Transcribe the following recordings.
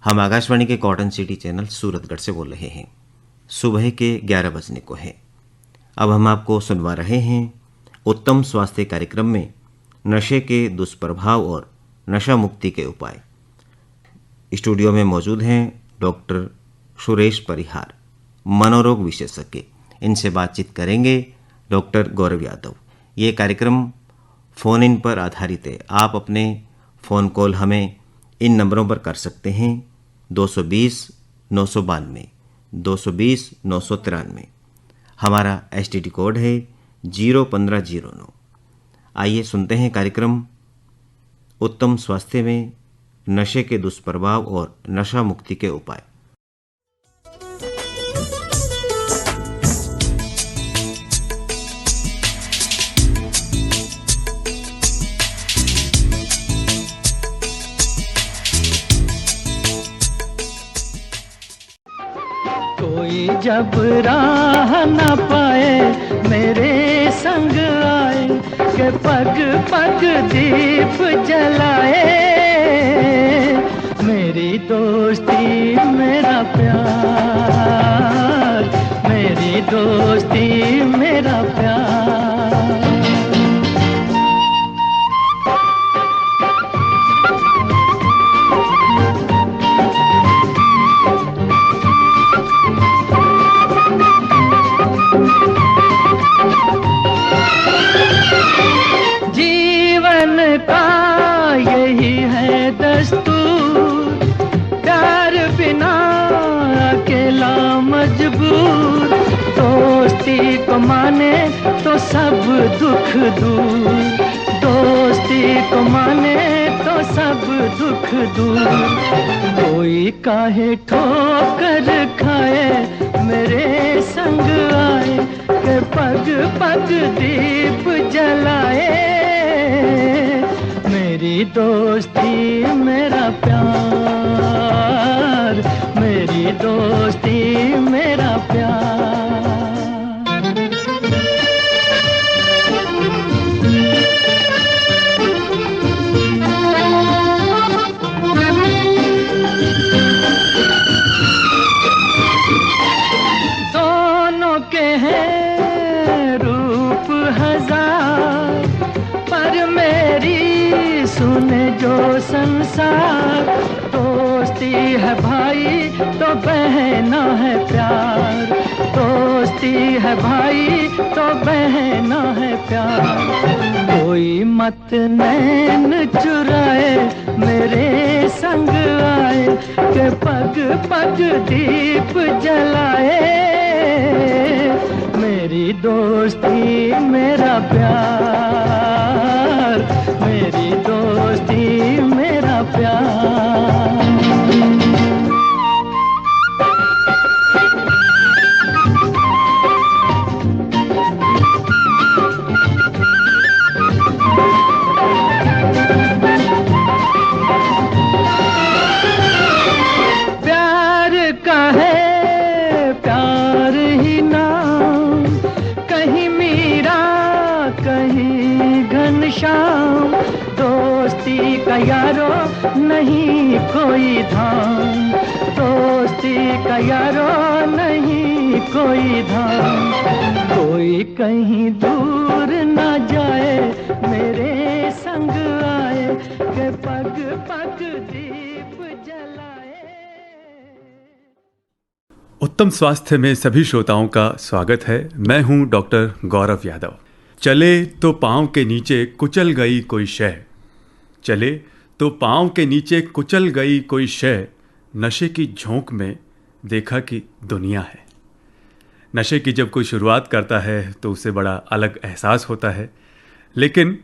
हम आकाशवाणी के cotton city channel Suratgarh से बोल रहे हैं। सुबह के 11 बजने को है। अब हम आपको सुनवा रहे हैं उत्तम स्वास्थ्य कार्यक्रम में नशे के दुष्प्रभाव और नशा मुक्ति के उपाय। स्टूडियो में मौजूद हैं डॉक्टर सुरेश परिहार, मनोरोग विशेषज्ञ। इनसे बातचीत करेंगे डॉक्टर गौरव यादव। ये कार्यक्रम फ़ोन इन पर आधारित है। आप अपने फ़ोन कॉल हमें इन नंबरों पर कर सकते हैं 220-992, 220-993। हमारा STD कोड है 01509। आइए सुनते हैं कार्यक्रम उत्तम स्वास्थ्य में नशे के दुष्प्रभाव और नशा मुक्ति के उपाय। कोई जब राह न पाए मेरे संग आए, के पग पग दीप जलाए। मेरी दोस्ती मेरा प्यार, मेरी दोस्ती मेरा प्यार। दोस्ती को माने तो सब दुख दूर, दोस्ती को माने तो सब दुख दूर। कोई काहे ठोकर खाए मेरे संग आए, के पग पग दीप जलाए। मेरी दोस्ती मेरा प्यार, मेरी दोस्ती मेरा प्यार। दोनों के हैं रूप हजार, पर मेरी सुने जो संसार। दोस्ती है भाई तो बहना है प्यार, दोस्ती है भाई तो बहना है प्यार। कोई मत नैन चुराए मेरे संग आए, के पग पग दीप जलाए। मेरी दोस्ती मेरा प्यार, मेरी दोस्ती मेरा प्यार। प्यार का है प्यार ही नाम, कहीं मीरा कहीं घनश्याम। दोस्ती का यारो नहीं कोई धाम, दोस्ती का यारो नहीं कोई धाम। कोई कहीं दूर ना जाए मेरे संग आए, के पग पग दीप जलाए। उत्तम स्वास्थ्य में सभी श्रोताओं का स्वागत है। मैं हूं डॉक्टर गौरव यादव। चले तो पांव के नीचे कुचल गई कोई शय, चले तो पांव के नीचे कुचल गई कोई शय। नशे की झोंक में देखा कि दुनिया है। नशे की जब कोई शुरुआत करता है तो उसे बड़ा अलग एहसास होता है, लेकिन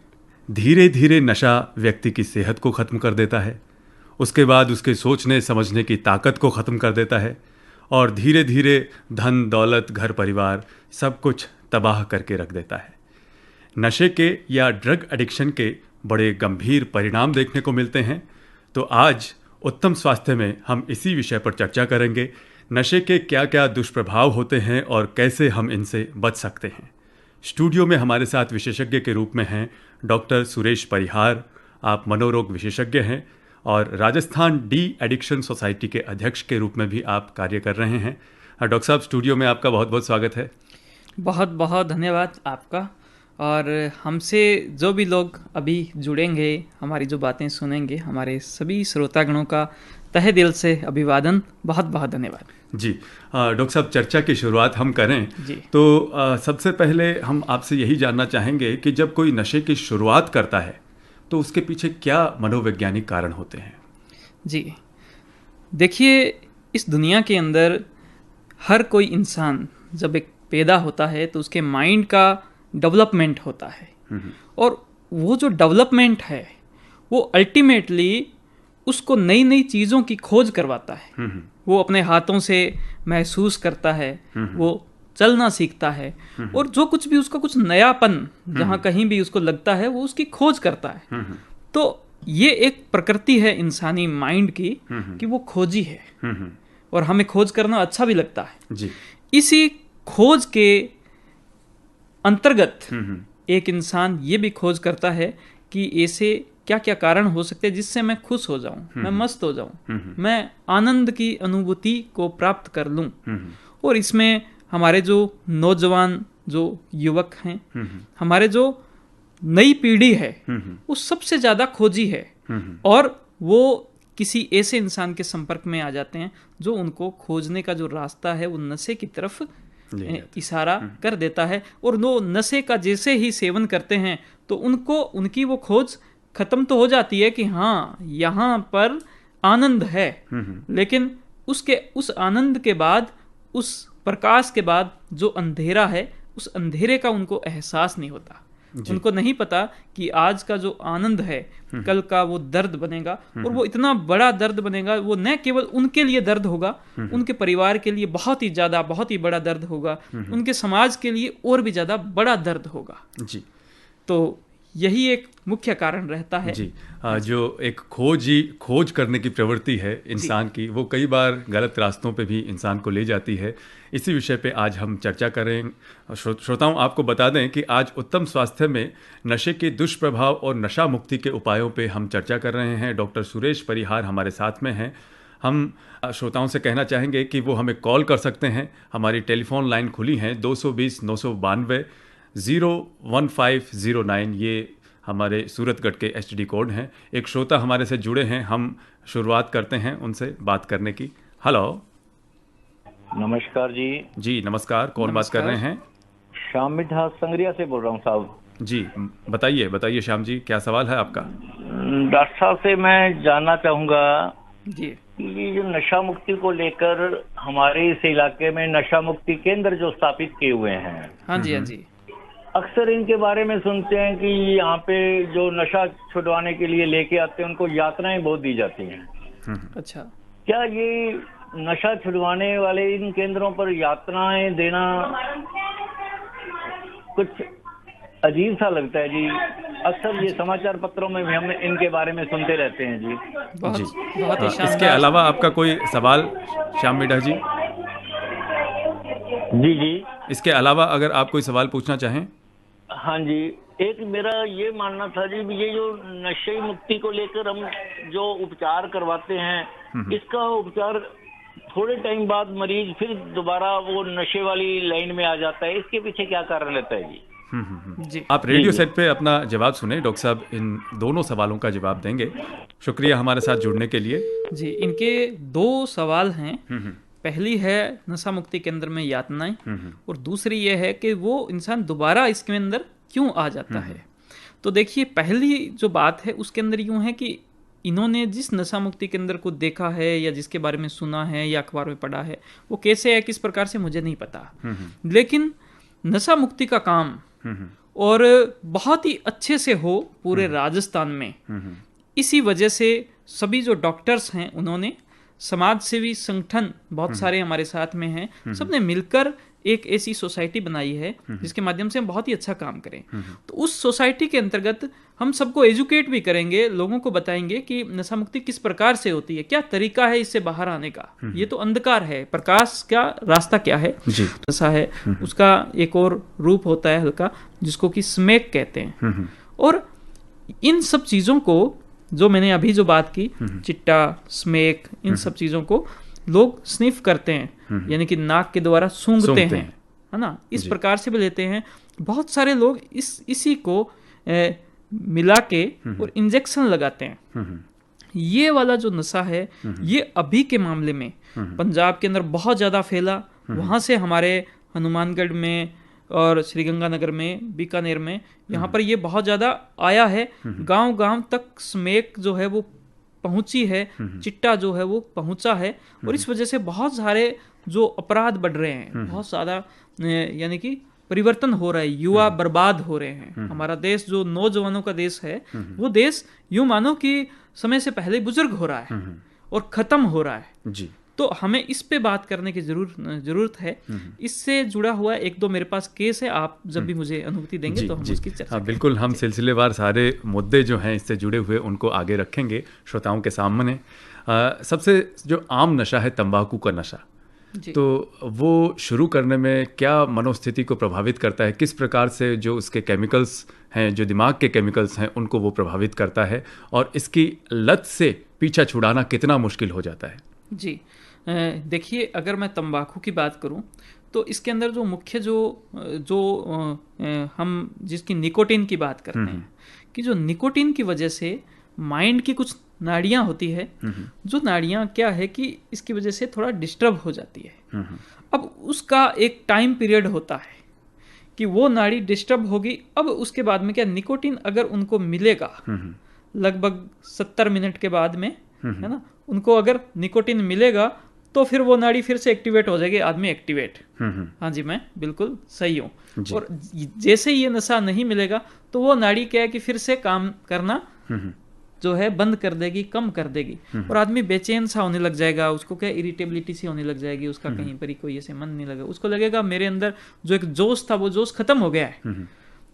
धीरे धीरे नशा व्यक्ति की सेहत को ख़त्म कर देता है। उसके बाद उसके सोचने समझने की ताकत को ख़त्म कर देता है और धीरे धीरे धन दौलत घर परिवार सब कुछ तबाह करके रख देता है। नशे के या ड्रग एडिक्शन के बड़े गंभीर परिणाम देखने को मिलते हैं। तो आज उत्तम स्वास्थ्य में हम इसी विषय पर चर्चा करेंगे। नशे के क्या क्या दुष्प्रभाव होते हैं और कैसे हम इनसे बच सकते हैं। स्टूडियो में हमारे साथ विशेषज्ञ के रूप में हैं डॉक्टर सुरेश परिहार। आप मनोरोग विशेषज्ञ हैं और राजस्थान डी एडिक्शन सोसाइटी के अध्यक्ष के रूप में भी आप कार्य कर रहे हैं। डॉक्टर साहब, स्टूडियो में आपका बहुत बहुत स्वागत है। बहुत बहुत धन्यवाद आपका। और हमसे जो भी लोग अभी जुड़ेंगे, हमारी जो बातें सुनेंगे, हमारे सभी श्रोतागणों का तहे दिल से अभिवादन, बहुत बहुत धन्यवाद जी। डॉक्टर साहब, चर्चा की शुरुआत हम करें जी। तो सबसे पहले हम आपसे यही जानना चाहेंगे कि जब कोई नशे की शुरुआत करता है तो उसके पीछे क्या मनोवैज्ञानिक कारण होते हैं? जी, देखिए, इस दुनिया के अंदर हर कोई इंसान जब एक पैदा होता है तो उसके माइंड का डेवलपमेंट होता है, और वो जो डेवलपमेंट है वो अल्टीमेटली उसको नई नई चीज़ों की खोज करवाता है। वो अपने हाथों से महसूस करता है, वो चलना सीखता है, और जो कुछ भी उसका कुछ नयापन जहाँ कहीं भी उसको लगता है वो उसकी खोज करता है। तो ये एक प्रकृति है इंसानी माइंड की कि वो खोजी है, और हमें खोज करना अच्छा भी लगता है जी। इसी खोज के अंतर्गत एक इंसान ये भी खोज करता है कि ऐसे क्या क्या कारण हो सकते हैं जिससे मैं खुश हो जाऊं, मैं मस्त हो जाऊं, मैं आनंद की अनुभूति को प्राप्त कर लूं। और इसमें हमारे जो नौजवान, जो युवक हैं, हमारे जो नई पीढ़ी है, वो सबसे ज़्यादा खोजी है, और वो किसी ऐसे इंसान के संपर्क में आ जाते हैं जो उनको खोजने का जो रास्ता है वो नशे की तरफ इशारा कर देता है। और वो नशे का जैसे ही सेवन करते हैं तो उनको उनकी वो खोज खत्म तो हो जाती है कि हाँ, यहाँ पर आनंद है, लेकिन उस आनंद के बाद, उस प्रकाश के बाद जो अंधेरा है, उस अंधेरे का उनको एहसास नहीं होता। उनको नहीं पता कि आज का जो आनंद है कल का वो दर्द बनेगा, और वो इतना बड़ा दर्द बनेगा, वो न केवल उनके लिए दर्द होगा, उनके परिवार के लिए बहुत ही ज़्यादा, बहुत ही बड़ा दर्द होगा, उनके समाज के लिए और भी ज़्यादा बड़ा दर्द होगा जी। तो यही एक मुख्य कारण रहता है जी। जो एक खोज करने की प्रवृत्ति है इंसान की, वो कई बार गलत रास्तों पे भी इंसान को ले जाती है। इसी विषय पे आज हम चर्चा करें। श्रोताओं, आपको बता दें कि आज उत्तम स्वास्थ्य में नशे के दुष्प्रभाव और नशा मुक्ति के उपायों पे हम चर्चा कर रहे हैं। डॉक्टर सुरेश परिहार हमारे साथ में हैं। हम श्रोताओं से कहना चाहेंगे कि वो हमें कॉल कर सकते हैं। हमारी टेलीफोन लाइन खुली हैं 220 992 01509, ये हमारे सूरतगढ़ के एसटीडी कोड हैं। एक श्रोता हमारे से जुड़े हैं, हम शुरुआत करते हैं उनसे बात करने की। हेलो। नमस्कार जी। जी नमस्कार, कौन बात कर रहे हैं? श्याम मिठा संगरिया से बोल रहा हूँ साहब। जी बताइए श्याम जी, क्या सवाल है आपका? डॉक्टर साहब से मैं जानना चाहूँगा जी, ये जो नशा मुक्ति को लेकर हमारे इस इलाके में नशा मुक्ति केंद्र जो स्थापित किए हुए हैं, हाँ जी, हाँ जी, अक्सर इनके बारे में सुनते हैं कि यहाँ पे जो नशा छुड़वाने के लिए लेके आते हैं उनको यातनाएं बहुत दी जाती हैं। अच्छा, क्या ये नशा छुड़वाने वाले इन केंद्रों पर यातनाएं देना कुछ अजीब सा लगता है जी? अक्सर ये समाचार पत्रों में भी हम इनके बारे में सुनते रहते हैं जी। बहुत ही इसके शानदार। अलावा आपका कोई सवाल श्याम मिठा जी? जी इसके अलावा अगर आप कोई सवाल पूछना चाहें? हाँ जी, एक मेरा ये मानना था जी, ये जो नशे मुक्ति को लेकर हम जो उपचार करवाते हैं, इसका उपचार थोड़े टाइम बाद मरीज फिर दोबारा वो नशे वाली लाइन में आ जाता है, इसके पीछे क्या कारण रहता है जी? जी, आप रेडियो सेट पे अपना जवाब सुने, डॉक्टर साहब इन दोनों सवालों का जवाब देंगे। शुक्रिया हमारे साथ जुड़ने के लिए। जी, इनके दो सवाल हैं। पहली है नशा मुक्ति केंद्र में यातनाएं, और दूसरी ये है कि वो इंसान दोबारा इसके अंदर क्यों आ जाता है। तो देखिए, पहली जो बात है उसके अंदर यूं है कि इन्होंने जिस नशा मुक्ति केंद्र को देखा है या जिसके बारे में सुना है या अखबार में पढ़ा है, वो कैसे है, किस प्रकार से, मुझे नहीं पता। लेकिन नशा मुक्ति का काम और बहुत ही अच्छे से हो पूरे राजस्थान में, इसी वजह से सभी जो डॉक्टर्स हैं उन्होंने, समाज सेवी संगठन बहुत सारे हमारे साथ में हैं, सबने मिलकर एक ऐसी सोसाइटी बनाई है जिसके माध्यम से हम बहुत ही अच्छा काम करें। तो उस सोसाइटी के अंतर्गत हम सबको एजुकेट भी करेंगे, लोगों को बताएंगे कि नशा मुक्ति किस प्रकार से होती है, क्या तरीका है इससे बाहर आने का। ये तो अंधकार है, प्रकाश क्या रास्ता क्या है। नशा है, उसका एक और रूप होता है हल्का, जिसको कि स्मैक कहते हैं। और इन सब चीज़ों को जो मैंने अभी जो बात की, चिट्टा, स्मेक, इन सब चीज़ों को लोग स्निफ करते हैं, यानी कि नाक के द्वारा सूंघते हैं, है ना, इस प्रकार से भी लेते हैं। बहुत सारे लोग इसी को मिला के और इंजेक्शन लगाते हैं। ये वाला जो नशा है, ये अभी के मामले में पंजाब के अंदर बहुत ज़्यादा फैला। वहाँ से हमारे हनुमानगढ़ में और श्रीगंगानगर में, बीकानेर में, यहाँ पर ये बहुत ज़्यादा आया है। गांव-गांव तक स्मेक जो है वो पहुंची है, चिट्टा जो है वो पहुंचा है, और इस वजह से बहुत सारे जो अपराध बढ़ रहे हैं, बहुत ज़्यादा यानी कि परिवर्तन हो रहा है, युवा बर्बाद हो रहे हैं। हमारा देश जो नौजवानों का देश है, वो देश यूं मानो कि समय से पहले बुजुर्ग हो रहा है और खत्म हो रहा है जी। तो हमें इस पे बात करने की जरूरत है। इससे जुड़ा हुआ एक दो मेरे पास केस है, आप जब भी मुझे अनुमति देंगे तो हम उसकी चर्चा हाँ, बिल्कुल, हम सिलसिलेवार सारे मुद्दे जो हैं इससे जुड़े हुए उनको आगे रखेंगे श्रोताओं के सामने। सबसे जो आम नशा है तंबाकू का नशा, तो वो शुरू करने में क्या मनोस्थिति को प्रभावित करता है, किस प्रकार से जो उसके केमिकल्स हैं, जो दिमाग के केमिकल्स हैं, उनको वो प्रभावित करता है, और इसकी लत से पीछा छुड़ाना कितना मुश्किल हो जाता है? जी, देखिए, अगर मैं तंबाकू की बात करूं तो इसके अंदर जो मुख्य जो हम जिसकी निकोटीन की बात करते हैं, कि जो निकोटीन की वजह से माइंड की कुछ नाड़ियाँ होती है, जो नाड़ियाँ क्या है कि इसकी वजह से थोड़ा डिस्टर्ब हो जाती है। अब उसका एक टाइम पीरियड होता है कि वो नाड़ी डिस्टर्ब होगी। अब उसके बाद में क्या, निकोटीन अगर उनको मिलेगा लगभग 70 मिनट के बाद में, है ना, उनको अगर निकोटीन मिलेगा तो फिर वो नाड़ी फिर से एक्टिवेट हो जाएगी, आदमी एक्टिवेट। हाँ जी, मैं बिल्कुल सही हूँ। और जैसे ही ये नशा नहीं मिलेगा तो वो नाड़ी क्या है कि फिर से काम करना जो है बंद कर देगी, कम कर देगी, और आदमी बेचैन सा होने लग जाएगा। उसको क्या इरिटेबिलिटी सी होने लग जाएगी, उसका कहीं पर ही कोई ऐसे मन नहीं लगेगा, उसको लगेगा मेरे अंदर जो एक जोश था वो जोश खत्म हो गया है।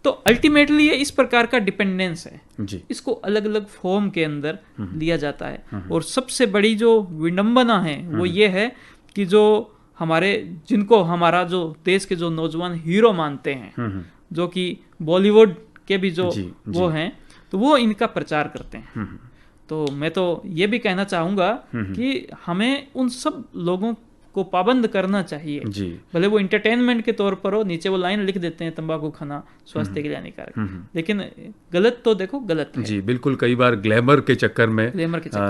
तो अल्टीमेटली ये इस प्रकार का डिपेंडेंस है जी। इसको अलग अलग फॉर्म के अंदर लिया जाता है। और सबसे बड़ी जो विडंबना है वो ये है कि जो हमारे, जिनको हमारा जो देश के जो नौजवान हीरो मानते हैं, जो कि बॉलीवुड के भी जो वो हैं, तो वो इनका प्रचार करते हैं। तो मैं तो ये भी कहना चाहूँगा कि हमें उन सब लोगों को पाबंद करना चाहिए जी। भले वो इंटरटेनमेंट के तौर पर हो, नीचे वो लाइन लिख देते हैं तंबाकू खाना स्वास्थ्य के लिए हानिकारक, लेकिन गलत तो देखो गलत है जी। बिल्कुल, कई बार ग्लैमर के चक्कर में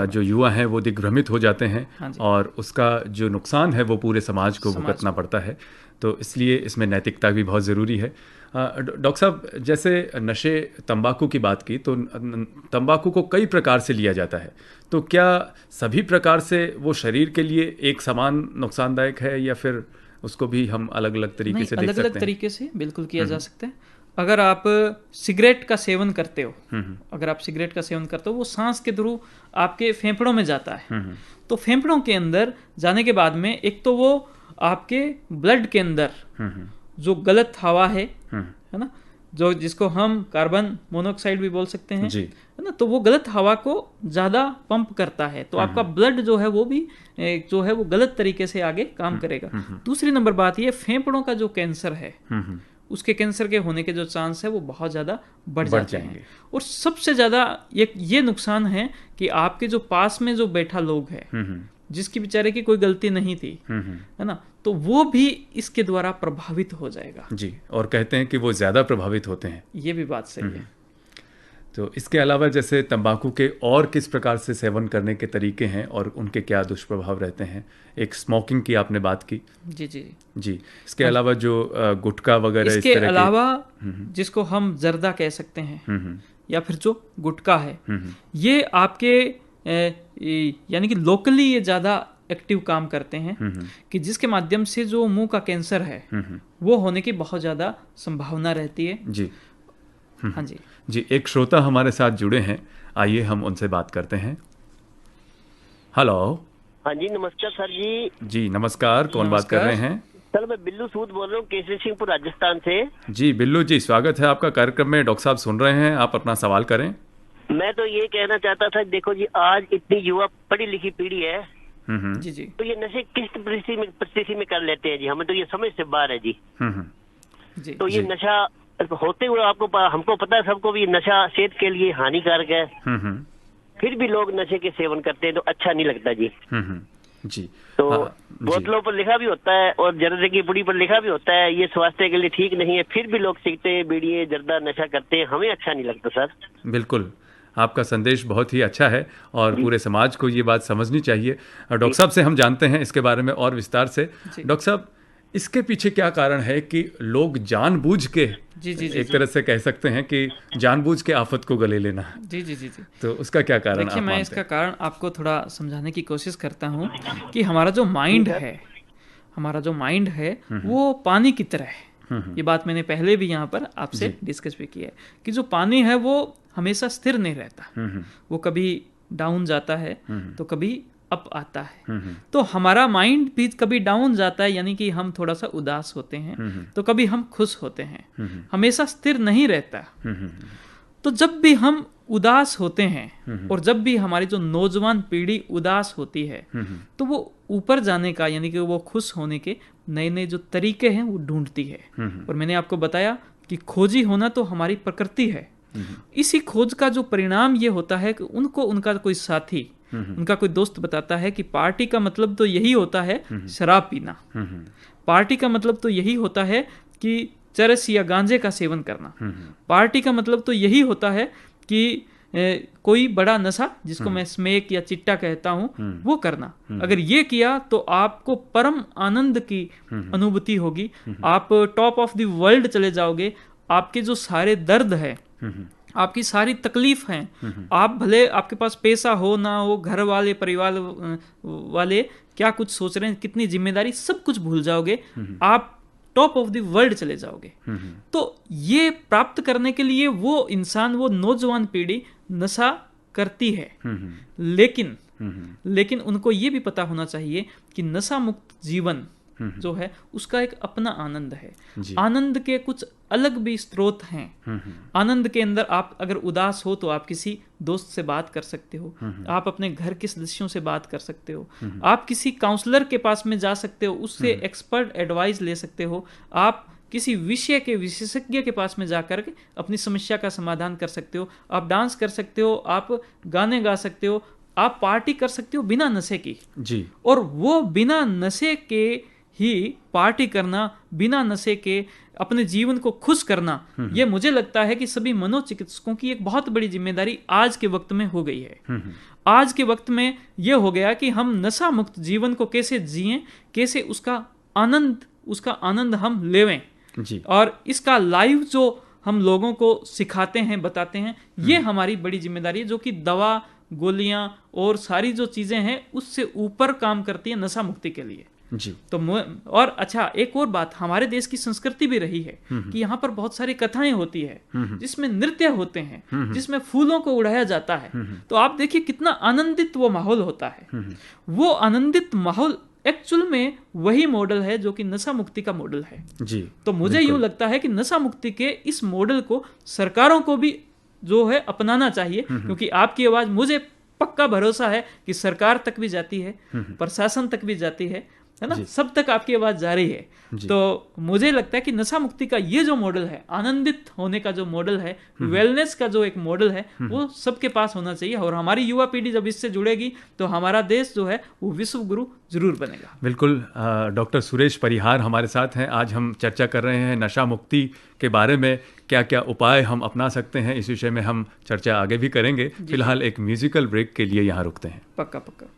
जो युवा हैं वो दिग्भ्रमित हो जाते हैं, और उसका जो नुकसान है वो पूरे समाज को भुगतना पड़ता है। तो इसलिए इसमें नैतिकता भी बहुत ज़रूरी है। डॉक्टर साहब, जैसे नशे तंबाकू की बात की, तो तंबाकू को कई प्रकार से लिया जाता है, तो क्या सभी प्रकार से वो शरीर के लिए एक समान नुकसानदायक है, या फिर उसको भी हम अलग अलग तरीके से देख सकते हैं? अलग अलग तरीके से बिल्कुल किया जा सकता है। अगर आप सिगरेट का सेवन करते हो, अगर आप सिगरेट का सेवन करते हो, वो सांस के थ्रू आपके फेफड़ों में जाता है। तो फेफड़ों के अंदर जाने के बाद में एक तो वो आपके ब्लड के अंदर जो गलत हवा है ना, जो जिसको हम कार्बन मोनोऑक्साइड भी बोल सकते हैं, है ना, तो वो गलत हवा को ज़्यादा पंप करता है, तो आपका ब्लड जो है वो भी जो है वो गलत तरीके से आगे काम करेगा। दूसरी नंबर बात ये, फेफड़ों का जो कैंसर है, उसके कैंसर के होने के जो चांस है वो बहुत ज़्यादा बढ़ जाते हैं। और सबसे ज़्यादा ये नुकसान है कि आपके जो पास में जो बैठा लोग है, जिसकी बेचारे की कोई गलती नहीं थी, है ना, तो वो भी इसके द्वारा प्रभावित हो जाएगा जी। और कहते हैं कि वो ज़्यादा प्रभावित होते हैं, ये भी बात सही है। तो इसके अलावा जैसे तंबाकू के और किस प्रकार से सेवन करने के तरीके हैं और उनके क्या दुष्प्रभाव रहते हैं? एक स्मोकिंग की आपने बात की जी जी जी। इसके अलावा जो गुटखा वगैरह, इसके अलावा जिसको हम जर्दा कह सकते हैं, या फिर जो गुटखा है, ये आपके यानी कि लोकली ये ज़्यादा एक्टिव काम करते हैं, कि जिसके माध्यम से जो मुंह का कैंसर है वो होने की बहुत ज़्यादा संभावना रहती है जी। हाँ जी जी। एक श्रोता हमारे साथ जुड़े हैं, आइए हम उनसे बात करते हैं। हेलो। हाँ जी, नमस्कार सर जी। जी नमस्कार, कौन बात कर रहे हैं? सर मैं बिल्लू सूद बोल रहा हूँ, केसरी सिंहपुर राजस्थान से। जी बिल्लू जी, स्वागत है आपका कार्यक्रम में। डॉक्टर साहब सुन रहे हैं, आप अपना सवाल करें। मैं तो ये कहना चाहता था, देखो जी, आज इतनी युवा पढ़ी लिखी पीढ़ी है जी जी, तो ये नशे किस परिस्थिति में कर लेते हैं जी, हमें तो ये समझ से बाहर है जी। जी तो ये नशा होते हुए हमको पता है सबको भी, नशा सेहत के लिए हानिकारक है फिर भी लोग नशे के सेवन करते हैं तो अच्छा नहीं लगता जी। जी। तो हाँ, जी। बोतलों पर लिखा भी होता है और जर्दे की पुड़ी पर लिखा भी होता है ये स्वास्थ्य के लिए ठीक नहीं है, फिर भी लोग सीखते बीड़ी जर्दा नशा करते हैं, हमें अच्छा नहीं लगता सर। बिल्कुल, आपका संदेश बहुत ही अच्छा है और पूरे समाज को ये बात समझनी चाहिए। डॉक्टर साहब से हम जानते हैं इसके बारे में और विस्तार से। डॉक्टर साहब, इसके पीछे क्या कारण है कि लोग जानबूझ के एक तरह से कह सकते हैं कि जानबूझ के आफत को गले लेना। जी जी जी जी तो उसका क्या कारण? देखिए, मैं इसका कारण आपको थोड़ा समझाने की कोशिश करता हूँ कि हमारा जो माइंड है वो पानी की तरह है। ये बात मैंने पहले भी यहाँ पर आपसे डिस्कस भी किया है कि जो पानी है वो हमेशा स्थिर नहीं रहता, वो कभी डाउन जाता है तो कभी अप आता है। तो हमारा माइंड भी कभी डाउन जाता है, यानी कि हम थोड़ा सा उदास होते हैं तो कभी हम खुश होते हैं, हमेशा स्थिर नहीं रहता। तो जब भी हम उदास होते हैं और जब भी हमारी जो नौजवान पीढ़ी उदास होती है तो वो ऊपर जाने का, यानी कि वो खुश होने के नए नए जो तरीके हैं वो ढूंढती है। और मैंने आपको बताया कि खोजी होना तो हमारी प्रकृति है। इसी खोज का जो परिणाम ये होता है कि उनको उनका कोई साथी, उनका कोई दोस्त बताता है कि पार्टी का मतलब तो यही होता है शराब पीना, पार्टी का मतलब तो यही होता है कि चरस या गांजे का सेवन करना, पार्टी का मतलब तो यही होता है कि कोई बड़ा नशा जिसको मैं स्मेक या चिट्टा कहता हूँ वो करना। अगर ये किया तो आपको परम आनंद की अनुभूति होगी, आप टॉप ऑफ द वर्ल्ड चले जाओगे। आपके जो सारे दर्द है, आपकी सारी तकलीफ हैं, आप भले आपके पास पैसा हो ना हो, घर वाले परिवार वाले क्या कुछ सोच रहे हैं, कितनी जिम्मेदारी, सब कुछ भूल जाओगे, आप टॉप ऑफ द वर्ल्ड चले जाओगे। तो ये प्राप्त करने के लिए वो इंसान, वो नौजवान पीढ़ी नशा करती है, लेकिन उनको ये भी पता होना चाहिए कि नशा मुक्त जीवन जो है उसका एक अपना आनंद है। आनंद के कुछ अलग भी स्रोत हैं। आनंद के अंदर आप अगर उदास हो तो आप किसी दोस्त से बात कर सकते हो, आप अपने घर के सदस्यों से बात कर सकते हो, आप किसी काउंसलर के पास में जा सकते हो, उससे एक्सपर्ट एडवाइस ले सकते हो, आप किसी विषय के विशेषज्ञ के पास में जाकर के अपनी समस्या का समाधान कर सकते हो, आप डांस कर सकते हो, आप गाने गा सकते हो, आप पार्टी कर सकते हो बिना नशे की जी। और वो बिना नशे के ही पार्टी करना, बिना नशे के अपने जीवन को खुश करना, ये मुझे लगता है कि सभी मनोचिकित्सकों की एक बहुत बड़ी जिम्मेदारी आज के वक्त में हो गई है। आज के वक्त में ये हो गया कि हम नशा मुक्त जीवन को कैसे जिएं, कैसे उसका आनंद हम लेवें जी। और इसका लाइव जो हम लोगों को सिखाते हैं, बताते हैं, ये हमारी बड़ी जिम्मेदारी है, जो कि दवा, गोलियां और सारी जो चीजें हैं उससे ऊपर काम करती है नशा मुक्ति के लिए जी। तो और अच्छा, एक और बात, हमारे देश की संस्कृति भी रही है कि यहाँ पर बहुत सारी कथाएं होती है जिसमें नृत्य होते हैं, जिसमें फूलों को उड़ाया जाता है। तो आप देखिए कितना आनंदित वो माहौल होता है। वो आनंदित माहौल एक्चुअल में वही मॉडल है जो कि नशा मुक्ति का मॉडल है जी। तो मुझे यूं लगता है कि नशा मुक्ति के इस मॉडल को सरकारों को भी जो है अपनाना चाहिए, क्योंकि आपकी आवाज, मुझे पक्का भरोसा है कि सरकार तक भी जाती है, प्रशासन तक भी जाती है ना, सब तक आपकी आवाज जा रही है। तो मुझे लगता है कि नशा मुक्ति का ये जो मॉडल है, आनंदित होने का जो मॉडल है, वेलनेस का जो एक मॉडल है, वो सबके पास होना चाहिए। और हमारी युवा पीढ़ी जब इससे जुड़ेगी तो हमारा देश जो है वो विश्व गुरु जरूर बनेगा। बिल्कुल। डॉक्टर सुरेश परिहार हमारे साथ हैं। आज हम चर्चा कर रहे हैं नशा मुक्ति के बारे में, क्या क्या उपाय हम अपना सकते हैं। इस विषय में हम चर्चा आगे भी करेंगे। फिलहाल एक म्यूजिकल ब्रेक के लिए यहाँ रुकते हैं। पक्का पक्का।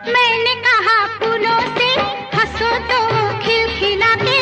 मैंने कहा फूलों से हंसो तो खिलखिलाते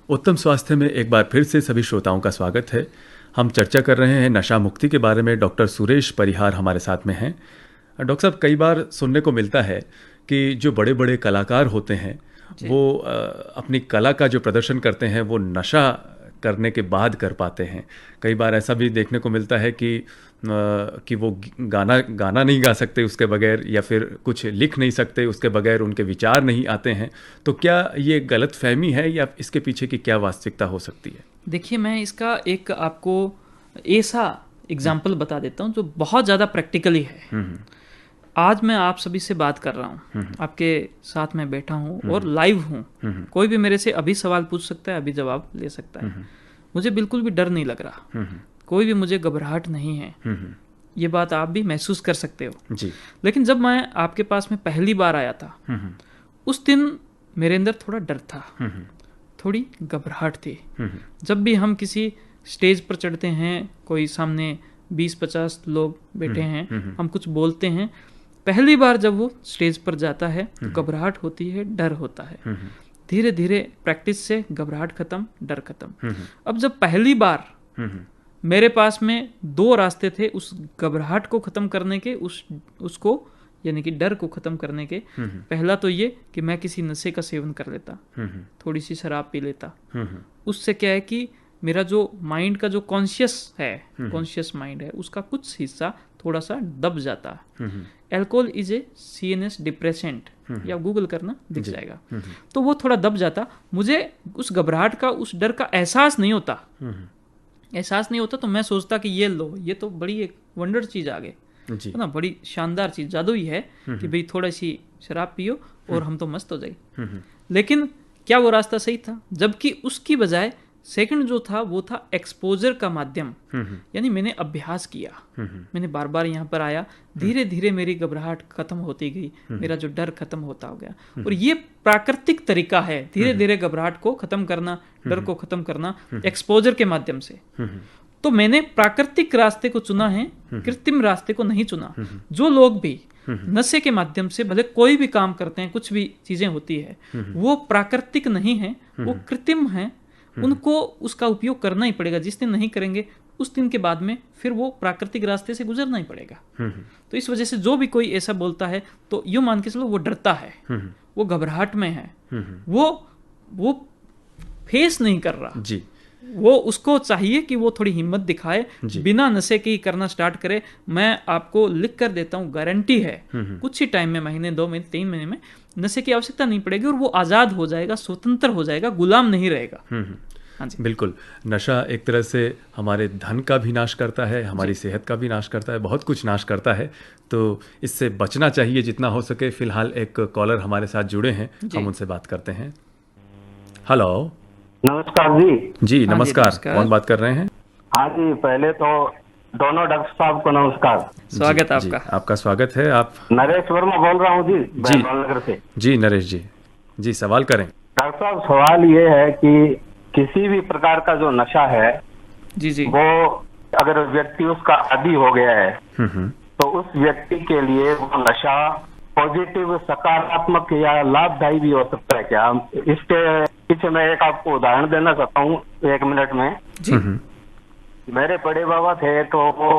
उत्तम स्वास्थ्य में एक बार फिर से सभी श्रोताओं का स्वागत है। हम चर्चा कर रहे हैं नशा मुक्ति के बारे में। डॉक्टर सुरेश परिहार हमारे साथ में हैं। डॉक्टर साहब, कई बार सुनने को मिलता है कि जो बड़े बड़े कलाकार होते हैं वो अपनी कला का जो प्रदर्शन करते हैं वो नशा करने के बाद कर पाते हैं। कई बार ऐसा भी देखने को मिलता है कि वो गाना नहीं गा सकते उसके बगैर, या फिर कुछ लिख नहीं सकते उसके बगैर, उनके विचार नहीं आते हैं। तो क्या ये गलत फहमी है या इसके पीछे की क्या वास्तविकता हो सकती है? देखिए, मैं इसका एक आपको ऐसा एग्जाम्पल बता देता हूँ जो बहुत ज़्यादा प्रैक्टिकली है। आज मैं आप सभी से बात कर रहा हूँ, आपके साथ में बैठा हूँ और लाइव हूँ। कोई भी मेरे से अभी सवाल पूछ सकता है, अभी जवाब ले सकता है। मुझे बिल्कुल भी डर नहीं लग रहा, कोई भी मुझे घबराहट नहीं है। ये बात आप भी महसूस कर सकते हो जी। लेकिन जब मैं आपके पास में पहली बार आया था, उस दिन मेरे अंदर थोड़ा डर था, थोड़ी घबराहट थी। जब भी हम किसी स्टेज पर चढ़ते हैं, कोई सामने 20-50 लोग बैठे हैं, हम कुछ बोलते हैं, पहली बार जब वो स्टेज पर जाता है तो घबराहट होती है, डर होता है। धीरे धीरे प्रैक्टिस से घबराहट खत्म, डर खत्म। अब जब पहली बार मेरे पास में 2 रास्ते थे उस घबराहट को खत्म करने के, उसको यानी कि डर को खत्म करने के। पहला तो ये कि मैं किसी नशे का सेवन कर लेता, थोड़ी सी शराब पी लेता। उससे क्या है कि मेरा जो माइंड का जो कॉन्शियस माइंड है, उसका कुछ हिस्सा थोड़ा सा दब जाता है। Alcohol is a CNS depressant, या गूगल करना दिख जाएगा। तो वो थोड़ा दब जाता, मुझे उस घबराहट का, उस डर का एहसास नहीं होता। तो मैं सोचता कि ये लो, ये तो बड़ी एक वंडर चीज आ गई है ना, बड़ी शानदार चीज, जादुई है कि भाई थोड़ा सी शराब पियो और हम तो मस्त हो जाए। लेकिन क्या वो रास्ता सही था? जबकि उसकी बजाय सेकंड जो था वो था एक्सपोजर का माध्यम। यानी मैंने अभ्यास किया, मैंने बार बार यहाँ पर आया, धीरे धीरे मेरी घबराहट खत्म होती गई, मेरा जो डर खत्म होता हो गया। और ये प्राकृतिक तरीका है धीरे धीरे घबराहट को खत्म करना, डर को खत्म करना, एक्सपोजर के माध्यम से। तो मैंने प्राकृतिक रास्ते को चुना है, कृत्रिम रास्ते को नहीं चुना। जो लोग भी नशे के माध्यम से भले कोई भी काम करते हैं, कुछ भी चीजें होती है, वो प्राकृतिक नहीं है, वो कृत्रिम है। उनको उसका उपयोग करना ही पड़ेगा। जिस दिन नहीं करेंगे उस दिन के बाद में फिर वो प्राकृतिक रास्ते से गुजरना ही पड़ेगा। तो इस वजह से जो भी कोई ऐसा बोलता है तो यूं मान के चलो वो डरता है, वो घबराहट में है, वो फेस नहीं कर रहा जी। वो उसको चाहिए कि वो थोड़ी हिम्मत दिखाए, बिना नशे के ही करना स्टार्ट करे। मैं आपको लिख कर देता हूँ, गारंटी है कुछ ही टाइम में, महीने 2 महीने 3 महीने में नशे की आवश्यकता नहीं पड़ेगी और वो आज़ाद हो जाएगा, स्वतंत्र हो जाएगा, गुलाम नहीं रहेगा। हाँ जी, बिल्कुल। नशा एक तरह से हमारे धन का भी नाश करता है, हमारी सेहत का भी नाश करता है, बहुत कुछ नाश करता है। तो इससे बचना चाहिए जितना हो सके। फिलहाल एक कॉलर हमारे साथ जुड़े हैं, हम उनसे बात करते हैं। हेलो, नमस्कार जी। जी नमस्कार, कौन बात कर रहे हैं? हाँ जी, पहले तो दोनों डॉक्टर साहब को नमस्कार। स्वागत है आपका। आपका स्वागत है। आप? नरेश वर्मा बोल रहा हूँ जी, नगर से। जी नरेश जी सवाल करें। डॉक्टर साहब, सवाल ये है कि किसी भी प्रकार का जो नशा है जी, वो अगर व्यक्ति उसका आदी हो गया है तो उस व्यक्ति के लिए वो नशा पॉजिटिव, सकारात्मक या लाभदायी भी हो सकता है क्या? इसके पीछे मैं एक आपको उदाहरण देना चाहता हूँ 1 मिनट में जी। मेरे बड़े बाबा थे तो वो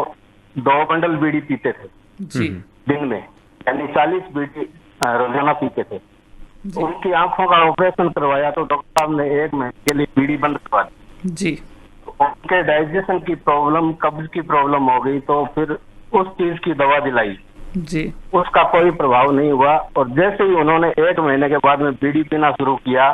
2 बंडल बीड़ी पीते थे जी दिन में, यानी 40 बीड़ी रोजाना पीते थे। उनकी आंखों का ऑपरेशन करवाया तो डॉक्टर साहब ने 1 महीने के लिए बीड़ी बंद करवा दी जी। उनके डाइजेशन की प्रॉब्लम, कब्ज की प्रॉब्लम हो गई, तो फिर उस चीज की दवा दिलाई जी, उसका कोई प्रभाव नहीं हुआ। और जैसे ही उन्होंने 1 महीने के बाद में बीड़ी पीना शुरू किया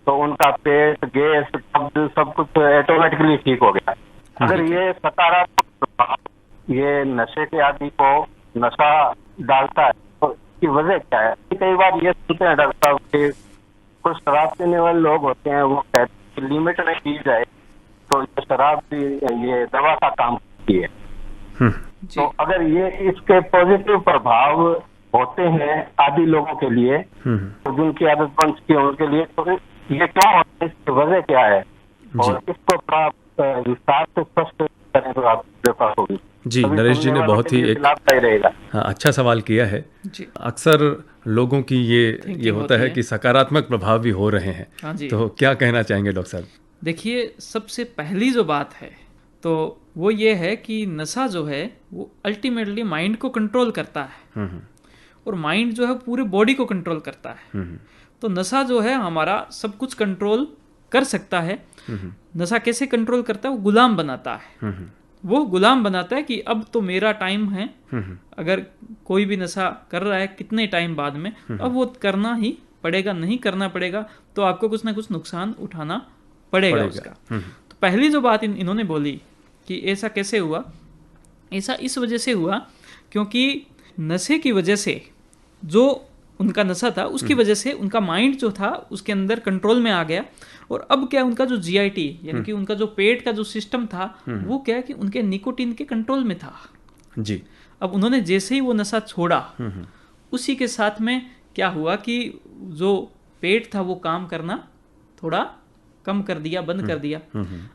तो उनका पेट, गैस, कब्ज सब कुछ ऑटोमेटिकली ठीक हो गया। अगर ये सकारात्मक प्रभाव ये नशे के आदि को नशा डालता है तो इसकी वजह क्या है? कई बार ये सुनते हैं डॉक्टर साहब के कुछ शराब पीने वाले लोग होते हैं, वो कहते हैं लिमिट में पी जाए तो ये शराब भी ये दवा का काम करती है। तो अगर ये इसके पॉजिटिव प्रभाव होते हैं आदि लोगों के लिए, तो जिनकी आदत बन चुकी है उनके लिए, तो ये क्या होता है, इसकी वजह क्या है और इसको प्राप्त विस्तार से स्पष्ट करें तो आपके पास होगी। जी, नरेश जी ने बहुत ही एक लाभदायी रहेगा। हाँ, अच्छा सवाल किया है। जी अक्सर लोगों की ये Thinking होता होती है है। कि सकारात्मक प्रभाव भी हो रहे हैं। हाँ जी। तो क्या कहना चाहेंगे डॉक्टर साहब? देखिए, सबसे पहली जो बात है तो वो ये है कि नशा जो है वो अल्टीमेटली माइंड को कंट्रोल करता है, और माइंड जो है पूरे बॉडी को कंट्रोल करता है। तो नशा जो है हमारा सब कुछ कंट्रोल कर सकता है। नशा कैसे कंट्रोल करता है? वो गुलाम बनाता है। वो गुलाम बनाता है कि अब तो मेरा टाइम है। अगर कोई भी नशा कर रहा है कितने टाइम बाद में, अब वो करना ही पड़ेगा, नहीं करना पड़ेगा तो आपको कुछ ना कुछ नुकसान उठाना पड़ेगा उसका। तो पहली जो बात इन्होंने बोली कि ऐसा कैसे हुआ, ऐसा इस वजह से हुआ क्योंकि नशे की वजह से, जो उनका नशा था उसकी वजह से उनका माइंड जो था उसके अंदर कंट्रोल में आ गया। और अब क्या, उनका जो जीआईटी यानी कि उनका जो पेट का जो सिस्टम था वो क्या है कि उनके निकोटीन के कंट्रोल में था। जी। अब उन्होंने जैसे ही वो नशा छोड़ा, उसी के साथ में क्या हुआ कि जो पेट था वो काम करना थोड़ा कम कर दिया, बंद कर दिया।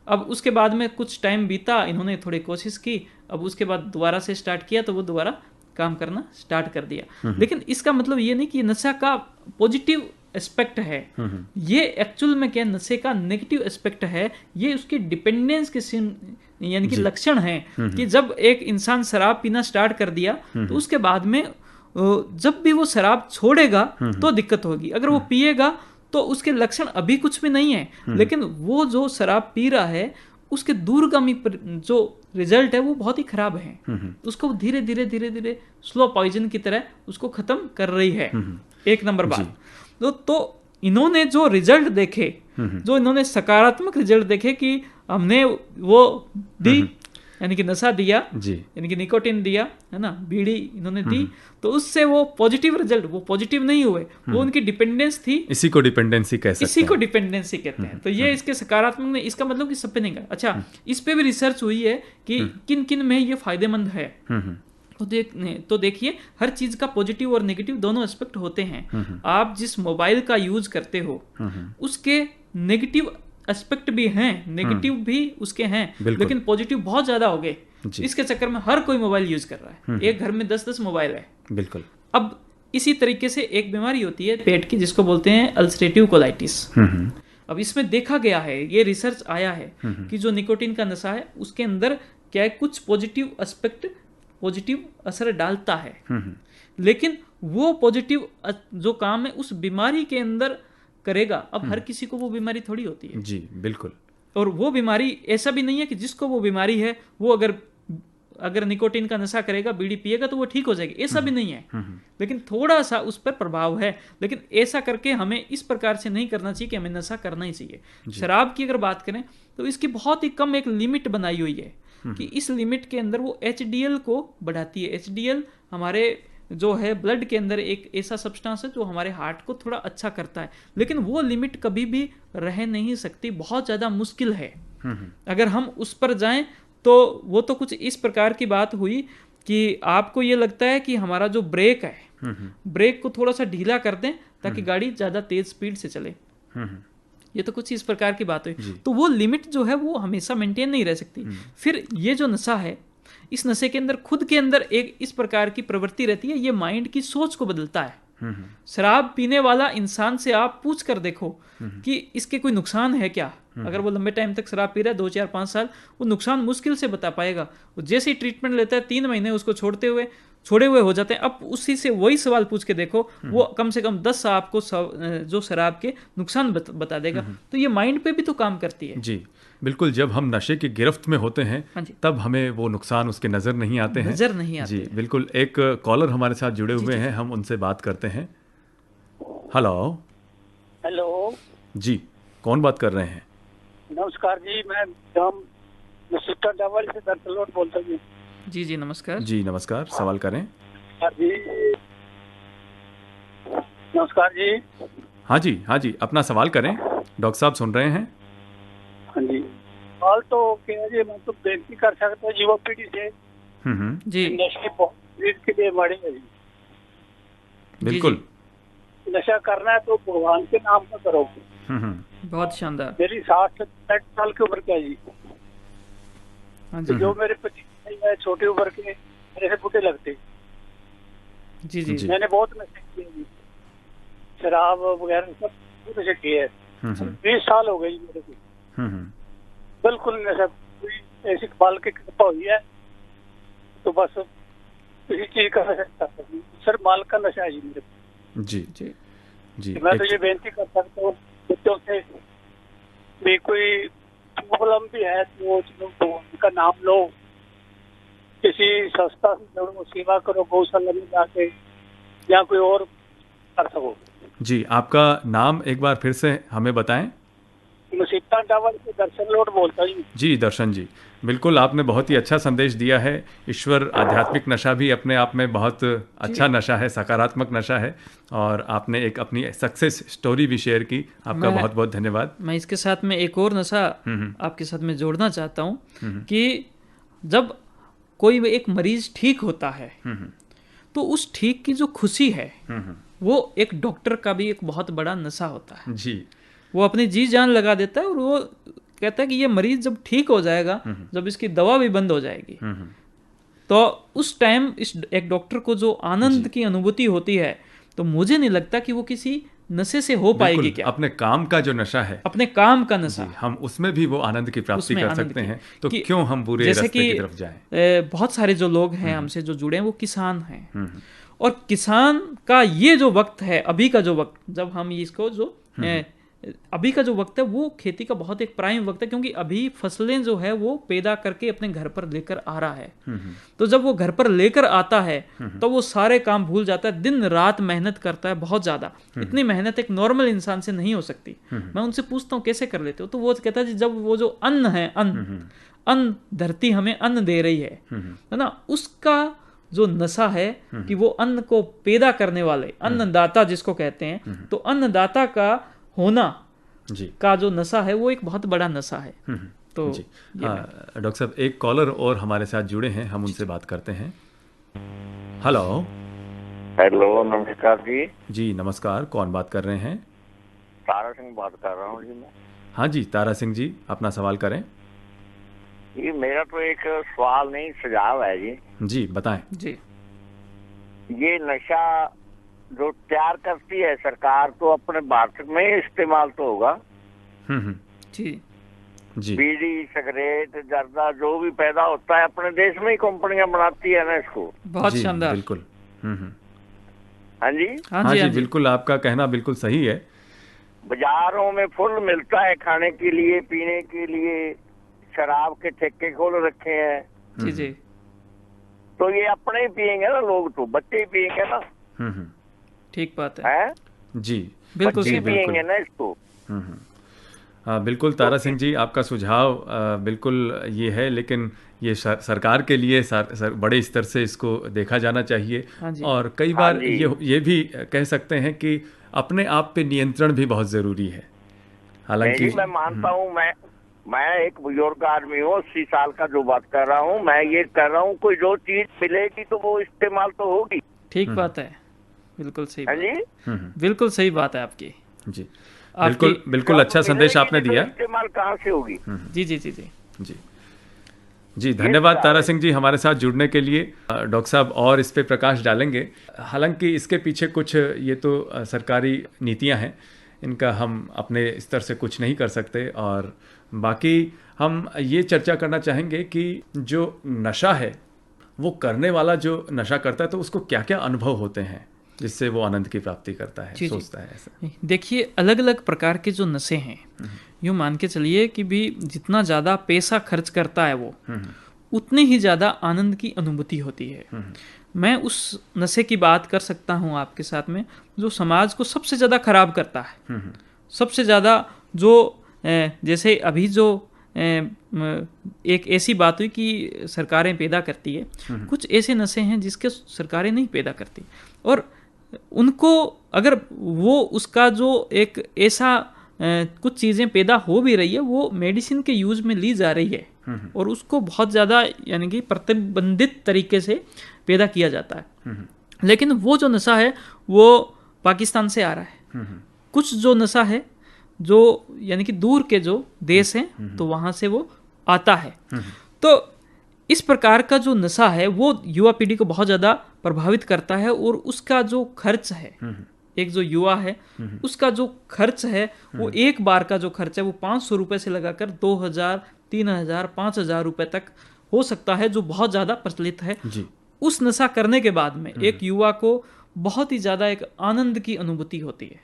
अब उसके बाद में कुछ टाइम बीता, इन्होंने थोड़ी कोशिश की, अब उसके बाद दोबारा से स्टार्ट किया तो वो दोबारा काम करना स्टार्ट कर दिया। लेकिन इसका मतलब ये नहीं कि ये नशा का पॉजिटिव एस्पेक्ट है। ये एक्चुअल में क्या, नशे का नेगेटिव एस्पेक्ट है। ये उसके डिपेंडेंस के यानी कि लक्षण है कि जब एक इंसान शराब पीना स्टार्ट कर दिया तो उसके बाद में जब भी वो शराब छोड़ेगा तो दिक्कत होगी। अगर वो पिएगा तो उसके लक्षण अभी कुछ भी नहीं है, लेकिन वो जो शराब पी रहा है उसके दूरगामी जो रिजल्ट है वो बहुत ही खराब है। उसको धीरे धीरे धीरे धीरे स्लो पॉइजन की तरह उसको खत्म कर रही है। एक नंबर बात तो इन्होंने जो रिजल्ट देखे, जो इन्होंने सकारात्मक रिजल्ट देखे कि हमने वो दी यानी कि नशा दिया, यानी कि निकोटीन दिया, है ना, बीड़ी इन्होंने दी, तो उससे वो पॉजिटिव रिजल्ट, वो पॉजिटिव नहीं हुए, वो उनकी डिपेंडेंस थी। इसी को डिपेंडेंसी कहते हैं। इसी को डिपेंडेंसी कहते हैं। तो ये इसके सकारात्मक में, इसका मतलब कि सब पे नहीं। अच्छा, इस पे भी रिसर्च हुई है कि किन किन में ये फायदेमंद है। तो देखिए, हर चीज का पॉजिटिव और नेगेटिव दोनों एस्पेक्ट होते हैं। आप जिस मोबाइल का यूज करते हो उसके नेगेटिव एस्पेक्ट भी हैं, नेगेटिव भी उसके हैं, लेकिन पॉजिटिव बहुत ज्यादा हो गए। इसके चक्कर में हर कोई मोबाइल यूज कर रहा है। एक घर में 10-10 मोबाइल है। बिल्कुल। अब इसी तरीके से एक बीमारी होती है पेट की जिसको बोलते हैं अल्सरेटिव कोलाइटिस। अब इसमें देखा गया है, ये रिसर्च आया है कि जो निकोटीन का नशा है उसके अंदर क्या है, कुछ पॉजिटिव एस्पेक्ट, पॉजिटिव असर डालता है, लेकिन वो पॉजिटिव जो काम है उस बीमारी के अंदर करेगा। अब हर किसी को वो बीमारी थोड़ी होती है। जी बिल्कुल। और वो बीमारी ऐसा भी नहीं है कि जिसको वो बीमारी है वो अगर निकोटीन का नशा करेगा, बीड़ी पिएगा तो वो ठीक हो जाएगी, ऐसा भी नहीं है। लेकिन थोड़ा सा उस पर प्रभाव है। लेकिन ऐसा करके हमें इस प्रकार से नहीं करना चाहिए कि हमें नशा करना ही चाहिए। शराब की अगर बात करें तो इसकी बहुत ही कम एक लिमिट बनाई हुई है कि इस लिमिट के अंदर वो HDL को बढ़ाती है। HDL हमारे जो है ब्लड के अंदर एक ऐसा सब्सटेंस है जो हमारे हार्ट को थोड़ा अच्छा करता है, लेकिन वो लिमिट कभी भी रह नहीं सकती, बहुत ज़्यादा मुश्किल है। अगर हम उस पर जाएं तो वो तो कुछ इस प्रकार की बात हुई कि आपको ये लगता है कि हमारा जो ब्रेक है, ब्रेक को थोड़ा सा ढीला कर दें ताकि गाड़ी ज़्यादा तेज स्पीड से चले। ये तो कुछ इस प्रकार की बात हुई। तो वो लिमिट जो है वो हमेशा मेंटेन नहीं रह सकती। फिर ये जो नशा है, इस नशे के अंदर खुद के अंदर एक इस प्रकार की प्रवृत्ति रहती है, ये माइंड की सोच को बदलता है। शराब पीने वाला इंसान से आप पूछ कर देखो कि इसके कोई नुकसान है क्या। अगर वो लंबे टाइम तक शराब पी रहा है, 2, 4, 5 साल, वो नुकसान मुश्किल से बता पाएगा। वो जैसे ही ट्रीटमेंट लेता है 3 महीने उसको छोड़े हुए हो जाते हैं। अब उसी से वही सवाल पूछ के देखो, वो कम से कम 10 आपको जो शराब के नुकसान बता देगा। तो ये माइंड पे भी तो काम करती है। जी बिल्कुल। जब हम नशे की गिरफ्त में होते हैं तब हमें वो नुकसान उसके नजर नहीं आते हैं। जी बिल्कुल। एक कॉलर हमारे साथ जुड़े हुए हैं, हम उनसे बात करते हैं। हेलो। हेलो जी, कौन बात कर रहे हैं? नमस्कार जी, मैं सिस्टर डबल से दर्शलोट बोलता हूँ। जी नमस्कार। जी नमस्कार, सवाल करें। जी नमस्कार जी। हाँ जी, अपना सवाल करें, डॉक्टर साहब सुन रहे हैं। हाँ जी, सवाल तो क्या जी, मैं तो बेनती कर सकता हूँ युवा पीढ़ी से जी, नशे बहुत के लिए बड़े हैं जी। बिल्कुल। नशा करना है तो भगवान के नाम पर करो। बहुत शानदार। मेरी 60 साल की उम्र क्या जी। हाँ जी। जो मेरे पति है छोटी उम्र के मेरे से बूढ़े लगते। जी जी। मैंने बहुत नशे किए जी, शराब वगैरह सब नशे किए हैं। 20 साल हो गए जी मेरे को, बिल्कुल नशा, कोई ऐसी बाल की कृपा हुई है तो बस किसी चीज का नशा कर सकती हूँ। सर माल का नशा है जी मेरे को। जी जी जी। मैं तो ये बेनती कर सकता हूँ बच्चों से भी, कोई प्रॉब्लम भी है तो उनका नाम लो, किसी संस्था से जोड़ो, सेवा करो, गौशाला में जाके या कोई और कर सको। जी, आपका नाम एक बार फिर से हमें बताएं। सीता टावर से दर्शन लोड बोलता हूँ जी दर्शन जी, बिल्कुल आपने बहुत ही अच्छा संदेश दिया है। ईश्वर आध्यात्मिक नशा भी अपने आप में बहुत अच्छा नशा है, सकारात्मक नशा है, और आपने एक अपनी सक्सेस स्टोरी भी शेयर की। आपका बहुत बहुत धन्यवाद। मैं इसके साथ में एक और नशा आपके साथ में जोड़ना चाहता हूँ कि जब कोई एक मरीज ठीक होता है तो उस ठीक की जो खुशी है वो एक डॉक्टर का भी एक बहुत बड़ा नशा होता है जी। वो अपनी जी जान लगा देता है और वो कहता है कि ये मरीज जब ठीक हो जाएगा, जब इसकी दवा भी बंद हो जाएगी, तो उस टाइम इस एक डॉक्टर को जो आनंद की अनुभूति होती है, तो मुझे नहीं लगता कि वो किसी नशे से हो पाएगी। क्या अपने काम का जो नशा है, अपने काम का नशा, हम उसमें भी वो आनंद की प्राप्ति कर सकते हैं, तो क्यों हम बुरे जैसे रास्ते की तरफ जाएं। बहुत सारे जो लोग हैं हमसे जो जुड़े हैं वो किसान हैं, और किसान का ये जो वक्त है, अभी का जो वक्त, जब हम इसको जो अभी का जो वक्त है वो खेती का बहुत एक प्राइम वक्त है, क्योंकि अभी फसलें जो है वो पैदा करके अपने घर पर लेकर आ रहा है। तो जब वो घर पर लेकर आता है तो वो सारे काम भूल जाता है, दिन रात मेहनत करता है बहुत ज्यादा। इतनी मेहनत एक नॉर्मल इंसान से नहीं हो सकती। मैं उनसे पूछता हूँ कैसे कर लेते हो, तो वो कहता है जब वो जो अन्न है, अन्न धरती हमें अन्न दे रही है ना, उसका जो नशा है कि वो अन्न को पैदा करने वाले अन्नदाता जिसको कहते हैं, तो अन्नदाता का होना जी का जो नशा है वो एक बहुत बड़ा नशा है। तो जी डॉक्टर साहब, एक कॉलर और हमारे साथ जुड़े हैं, हम उनसे बात करते हैं। हेलो। हेलो, नमस्कार जी। जी नमस्कार, कौन बात कर रहे हैं? तारा सिंह बात कर रहा हूँ जी मैं। हाँ जी तारा सिंह जी, अपना सवाल करें। ये मेरा तो एक सवाल नहीं, सुझाव है जी। जी बताएं। जी, ये नशा जो तैयार करती है सरकार, तो अपने भारत में ही इस्तेमाल तो होगा। जी जी। बीड़ी, सिगरेट, जर्दा जो भी पैदा होता है अपने देश में ही कंपनियां बनाती है ना इसको। बहुत शानदार। बिल्कुल। हाँ जी, हाँ जी बिल्कुल, आपका कहना बिल्कुल सही है। बाजारों में फुल मिलता है खाने के लिए, पीने के लिए, शराब के ठेके खोल रखे हैं। जी जी। तो ये अपने ही पियेंगे ना लोग, तो बच्चे ही पियेंगे ना। ठीक बात है जी, बिल्कुल बच्चे पियेंगे ना इसको। बिल्कुल तारा सिंह जी, आपका सुझाव बिल्कुल ये है, लेकिन ये सरकार के लिए बड़े स्तर से इसको देखा जाना चाहिए। और कई बार ये भी कह सकते हैं कि अपने आप पे नियंत्रण भी बहुत जरूरी है। हालांकि मैं मानता हूँ, मैं एक बुजुर्ग आदमी हूँ, 80 साल का जो बात कर रहा हूँ, मैं ये कर रहा हूँ कोई जो चीज मिलेगी तो वो इस्तेमाल तो होगी। ठीक बात है, बिल्कुल सही बात जी, बिल्कुल सही बात है आपकी जी। बिल्कुल अच्छा संदेश आपने दिया। इस्तेमाल कहाँ से होगी? जी जी जी जी जी जी। धन्यवाद तारा सिंह जी हमारे साथ जुड़ने के लिए। डॉक्टर साहब और इस पे प्रकाश डालेंगे। हालांकि इसके पीछे कुछ ये तो सरकारी नीतियां हैं, इनका हम अपने स्तर से कुछ नहीं कर सकते, और बाकी हम ये चर्चा करना चाहेंगे कि जो नशा है वो करने वाला जो नशा करता है तो उसको क्या क्या अनुभव होते हैं जिससे वो आनंद की प्राप्ति करता है, सोचता है ऐसा। देखिए, अलग अलग प्रकार के जो नशे हैं, यूँ मान के चलिए कि भी जितना ज़्यादा पैसा खर्च करता है वो उतनी ही ज़्यादा आनंद की अनुभूति होती है। मैं उस नशे की बात कर सकता हूँ आपके साथ में जो समाज को सबसे ज़्यादा खराब करता है। सबसे ज़्यादा जो जैसे अभी जो एक ऐसी बात हुई कि सरकारें पैदा करती है, कुछ ऐसे नशे हैं जिसके सरकारें नहीं पैदा करती, और उनको अगर वो उसका जो एक ऐसा कुछ चीज़ें पैदा हो भी रही है वो मेडिसिन के यूज़ में ली जा रही है और उसको बहुत ज़्यादा यानी कि प्रतिबंधित तरीके से पैदा किया जाता है। लेकिन वो जो नशा है वो पाकिस्तान से आ रहा है। कुछ जो नशा है जो यानी कि दूर के जो देश हैं तो वहाँ से वो आता है। तो इस प्रकार का जो नशा है वो युवा पीढ़ी को बहुत ज़्यादा प्रभावित करता है, और उसका जो खर्च है, एक जो युवा है उसका जो खर्च है वो एक बार का जो खर्च है वो 500 रुपये से लगाकर 2000, 3000, 5000 रुपये तक हो सकता है, जो बहुत ज़्यादा प्रचलित है जी। उस नशा करने के बाद में एक युवा को बहुत ही ज़्यादा एक आनंद की अनुभूति होती है।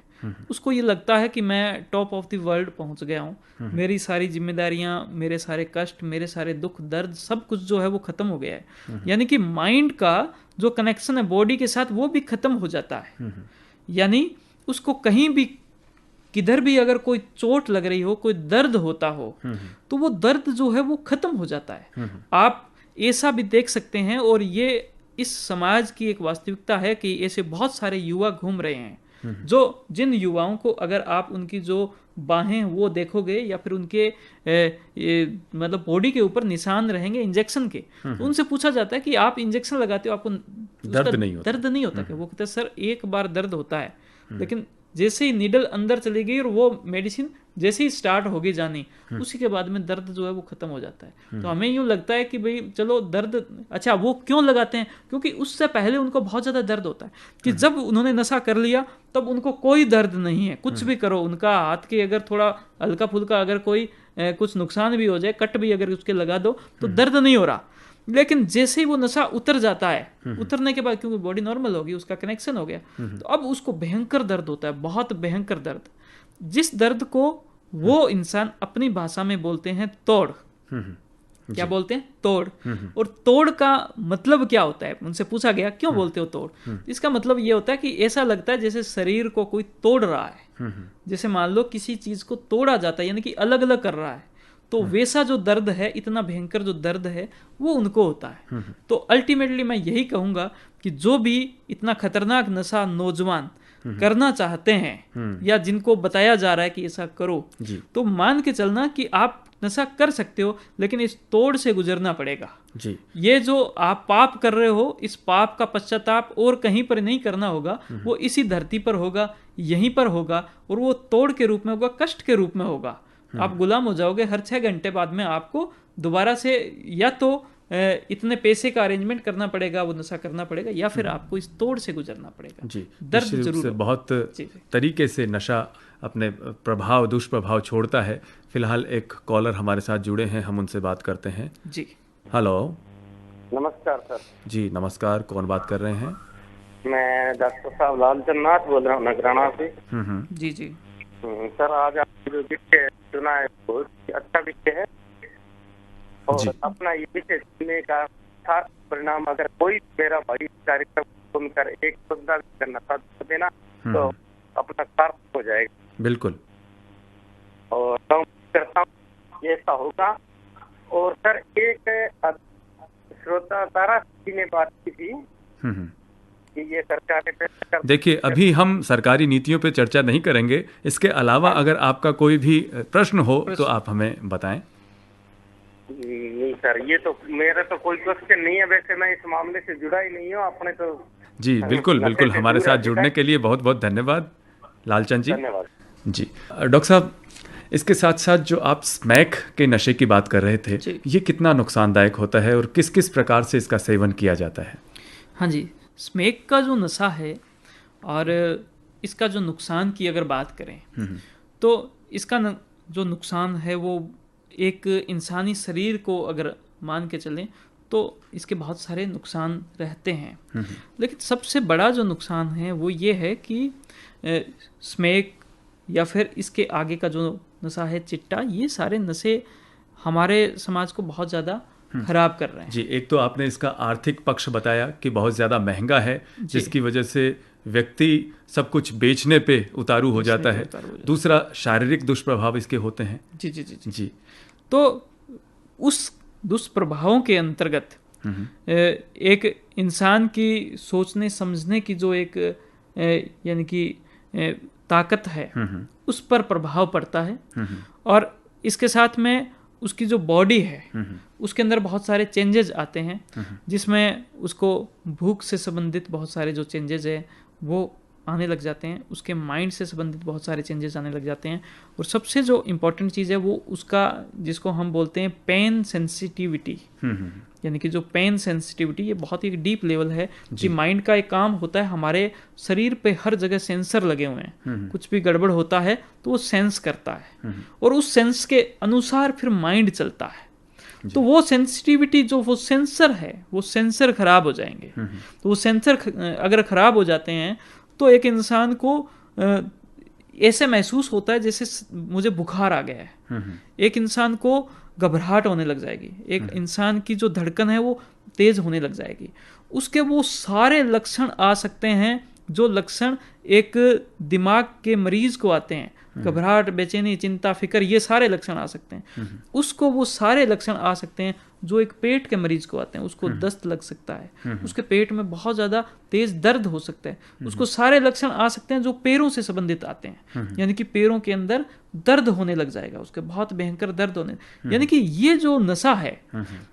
उसको ये लगता है कि मैं टॉप ऑफ द वर्ल्ड पहुंच गया हूँ, मेरी सारी जिम्मेदारियां, मेरे सारे कष्ट, मेरे सारे दुख दर्द, सब कुछ जो है वो खत्म हो गया है। यानी कि माइंड का जो कनेक्शन है बॉडी के साथ वो भी खत्म हो जाता है। यानी उसको कहीं भी किधर भी अगर कोई चोट लग रही हो, कोई दर्द होता हो, तो वो दर्द जो है वो खत्म हो जाता है। आप ऐसा भी देख सकते हैं, और ये इस समाज की एक वास्तविकता है कि ऐसे बहुत सारे युवा घूम रहे हैं, जो जिन युवाओं को अगर आप उनकी जो बाहें वो देखोगे या फिर उनके मतलब बॉडी के ऊपर निशान रहेंगे इंजेक्शन के, तो उनसे पूछा जाता है कि आप इंजेक्शन लगाते हो, आपको दर्द नहीं होता क्या? वो कहते हैं सर एक बार दर्द होता है, लेकिन जैसे ही नीडल अंदर चली गई और वो मेडिसिन जैसे ही स्टार्ट होगी जानी, उसी के बाद में दर्द जो है वो खत्म हो जाता है। तो हमें यूँ लगता है कि भाई चलो दर्द, अच्छा वो क्यों लगाते हैं? क्योंकि उससे पहले उनको बहुत ज़्यादा दर्द होता है कि जब उन्होंने नशा कर लिया तब उनको कोई दर्द नहीं है, कुछ भी करो, उनका हाथ के अगर थोड़ा हल्का फुल्का अगर कोई कुछ नुकसान भी हो जाए, कट भी अगर उसके लगा दो तो दर्द नहीं हो रहा। लेकिन जैसे ही वो नशा उतर जाता है, उतरने के बाद क्योंकि बॉडी नॉर्मल होगी, उसका कनेक्शन हो गया, तो अब उसको भयंकर दर्द होता है, बहुत भयंकर दर्द, जिस दर्द को वो इंसान अपनी भाषा में बोलते हैं तोड़। क्या बोलते हैं? तोड़। और तोड़ का मतलब क्या होता है? उनसे पूछा गया क्यों बोलते हो तोड़? इसका मतलब ये होता है कि ऐसा लगता है जैसे शरीर को कोई तोड़ रहा है, जैसे मान लो किसी चीज को तोड़ा जाता है, यानी कि अलग अलग कर रहा है, तो वैसा जो दर्द है, इतना भयंकर जो दर्द है वो उनको होता है। तो अल्टीमेटली मैं यही कहूंगा कि जो भी इतना खतरनाक नशा नौजवान करना चाहते हैं या जिनको बताया जा रहा है कि ऐसा करो, तो मान के चलना कि आप नशा कर सकते हो, लेकिन इस तोड़ से गुजरना पड़ेगा जी। ये जो आप पाप कर रहे हो, इस पाप का पश्चाताप और कहीं पर नहीं करना होगा, वो इसी धरती पर होगा, यहीं पर होगा, और वो तोड़ के रूप में होगा, कष्ट के रूप में होगा। आप गुलाम हो जाओगे। हर 6 घंटे बाद में आपको दोबारा से या तो इतने पैसे का अरेंजमेंट करना पड़ेगा, वो नशा करना पड़ेगा, या फिर आपको इस तोड़ से गुजरना पड़ेगा जी। दर्द जरूर से बहुत तरीके से नशा अपने प्रभाव, दुष्प्रभाव छोड़ता है। फिलहाल एक कॉलर हमारे साथ जुड़े हैं, हम उनसे बात करते हैं जी। हेलो, नमस्कार सर। जी नमस्कार, कौन बात कर रहे हैं? मैं डॉक्टर साहब लालचंद नाथ बोल रहा हूँ नगराना से। जी जी सर, आज आपने जो विषय चुना है बहुत अच्छा विषय है, और अपना ये विषय सुनने का परिणाम अगर कोई मेरा भाई कार्यक्रम सुनकर एक शब्द करना साथ देना तो अपना सार्थक हो जाएगा। बिल्कुल। और करता हूँ ऐसा होगा। और सर, एक श्रोता तारा ने बात की थी कि ये सरकार, देखिए अभी हम सरकारी नीतियों पे चर्चा नहीं करेंगे, इसके अलावा अगर आपका कोई भी प्रश्न हो तो आप हमें बताएं। नहीं सर, ये तो मेरा तो कोई क्वेश्चन नहीं है, वैसे मैं इस मामले से जुड़ा ही नहीं हूँ अपने तो। जी बिल्कुल बिल्कुल, हमारे साथ जुड़ने के लिए बहुत बहुत धन्यवाद लालचंद जी। धन्यवाद जी। डॉक्टर साहब, इसके साथ साथ जो आप स्मैक के नशे की बात कर रहे थे, ये कितना नुकसानदायक होता है और किस किस प्रकार से इसका सेवन किया जाता है? हाँ जी, स्मैक का जो नशा है और इसका जो नुकसान की अगर बात करें तो इसका जो नुकसान है वो एक इंसानी शरीर को अगर मान के चलें तो इसके बहुत सारे नुकसान रहते हैं, लेकिन सबसे बड़ा जो नुकसान है वो ये है कि स्मैक या फिर इसके आगे का जो नशा है चिट्टा, ये सारे नशे हमारे समाज को बहुत ज़्यादा खराब कर रहे हैं जी। एक तो आपने इसका आर्थिक पक्ष बताया कि बहुत ज़्यादा महंगा है, जिसकी वजह से व्यक्ति सब कुछ बेचने पे उतारू हो जाता है। दूसरा, शारीरिक दुष्प्रभाव इसके होते हैं। जी जी जी जी। तो उस दुष्प्रभावों के अंतर्गत एक इंसान की सोचने समझने की जो एक यानी कि ताकत है उस पर प्रभाव पड़ता है, और इसके साथ में उसकी जो बॉडी है उसके अंदर बहुत सारे चेंजेस आते हैं, जिसमें उसको भूख से संबंधित बहुत सारे जो चेंजेस है वो आने लग जाते हैं, उसके माइंड से संबंधित बहुत सारे चेंजेस आने लग जाते हैं, और सबसे जो इम्पोर्टेंट चीज़ है वो उसका, जिसको हम बोलते हैं पेन सेंसिटिविटी, यानी कि जो पेन सेंसिटिविटी, ये बहुत ही डीप लेवल है कि माइंड का एक काम होता है, हमारे शरीर पे हर जगह सेंसर लगे हुए हैं, कुछ भी गड़बड़ होता है तो वो सेंस करता है और उस सेंस के अनुसार फिर माइंड चलता है। तो वो सेंसिटिविटी जो वो सेंसर है, वो सेंसर खराब हो जाएंगे। तो वो सेंसर अगर खराब हो जाते हैं तो एक इंसान को ऐसे महसूस होता है जैसे मुझे बुखार आ गया है, एक इंसान को घबराहट होने लग जाएगी, एक इंसान की जो धड़कन है वो तेज होने लग जाएगी। उसके वो सारे लक्षण आ सकते हैं जो लक्षण एक दिमाग के मरीज को आते हैं, घबराहट, बेचैनी, चिंता, फिक्र, ये सारे लक्षण आ सकते हैं। उसको वो सारे लक्षण आ सकते हैं जो एक पेट के मरीज को आते हैं। उसको दस्त लग सकता है, उसके पेट में बहुत ज़्यादा तेज दर्द हो सकता है, उसको सारे लक्षण आ सकते हैं जो पैरों से संबंधित आते हैं, यानी कि पैरों के अंदर दर्द होने लग जाएगा, उसके बहुत भयंकर दर्द होने, यानी कि ये जो नशा है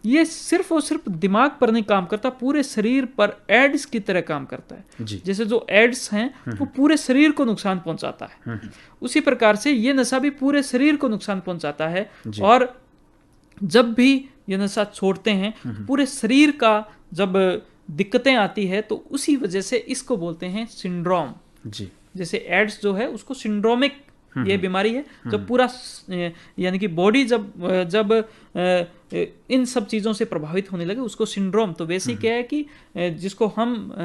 ये सिर्फ और सिर्फ दिमाग पर नहीं काम करता, पूरे शरीर पर एड्स की तरह काम करता है। जैसे जो एड्स हैं वो पूरे शरीर को नुकसान पहुंचाता है, उसी प्रकार से ये नशा भी पूरे शरीर को नुकसान पहुंचाता है। और जब भी ये नशा छोड़ते हैं पूरे शरीर का जब दिक्कतें आती है तो उसी वजह से इसको बोलते हैं सिंड्रोम। जैसे एड्स जो है उसको सिंड्रोमिक ये बीमारी है, जब पूरा यानी कि बॉडी जब इन सब चीज़ों से प्रभावित होने लगे उसको सिंड्रोम। तो वैसे क्या है कि जिसको हम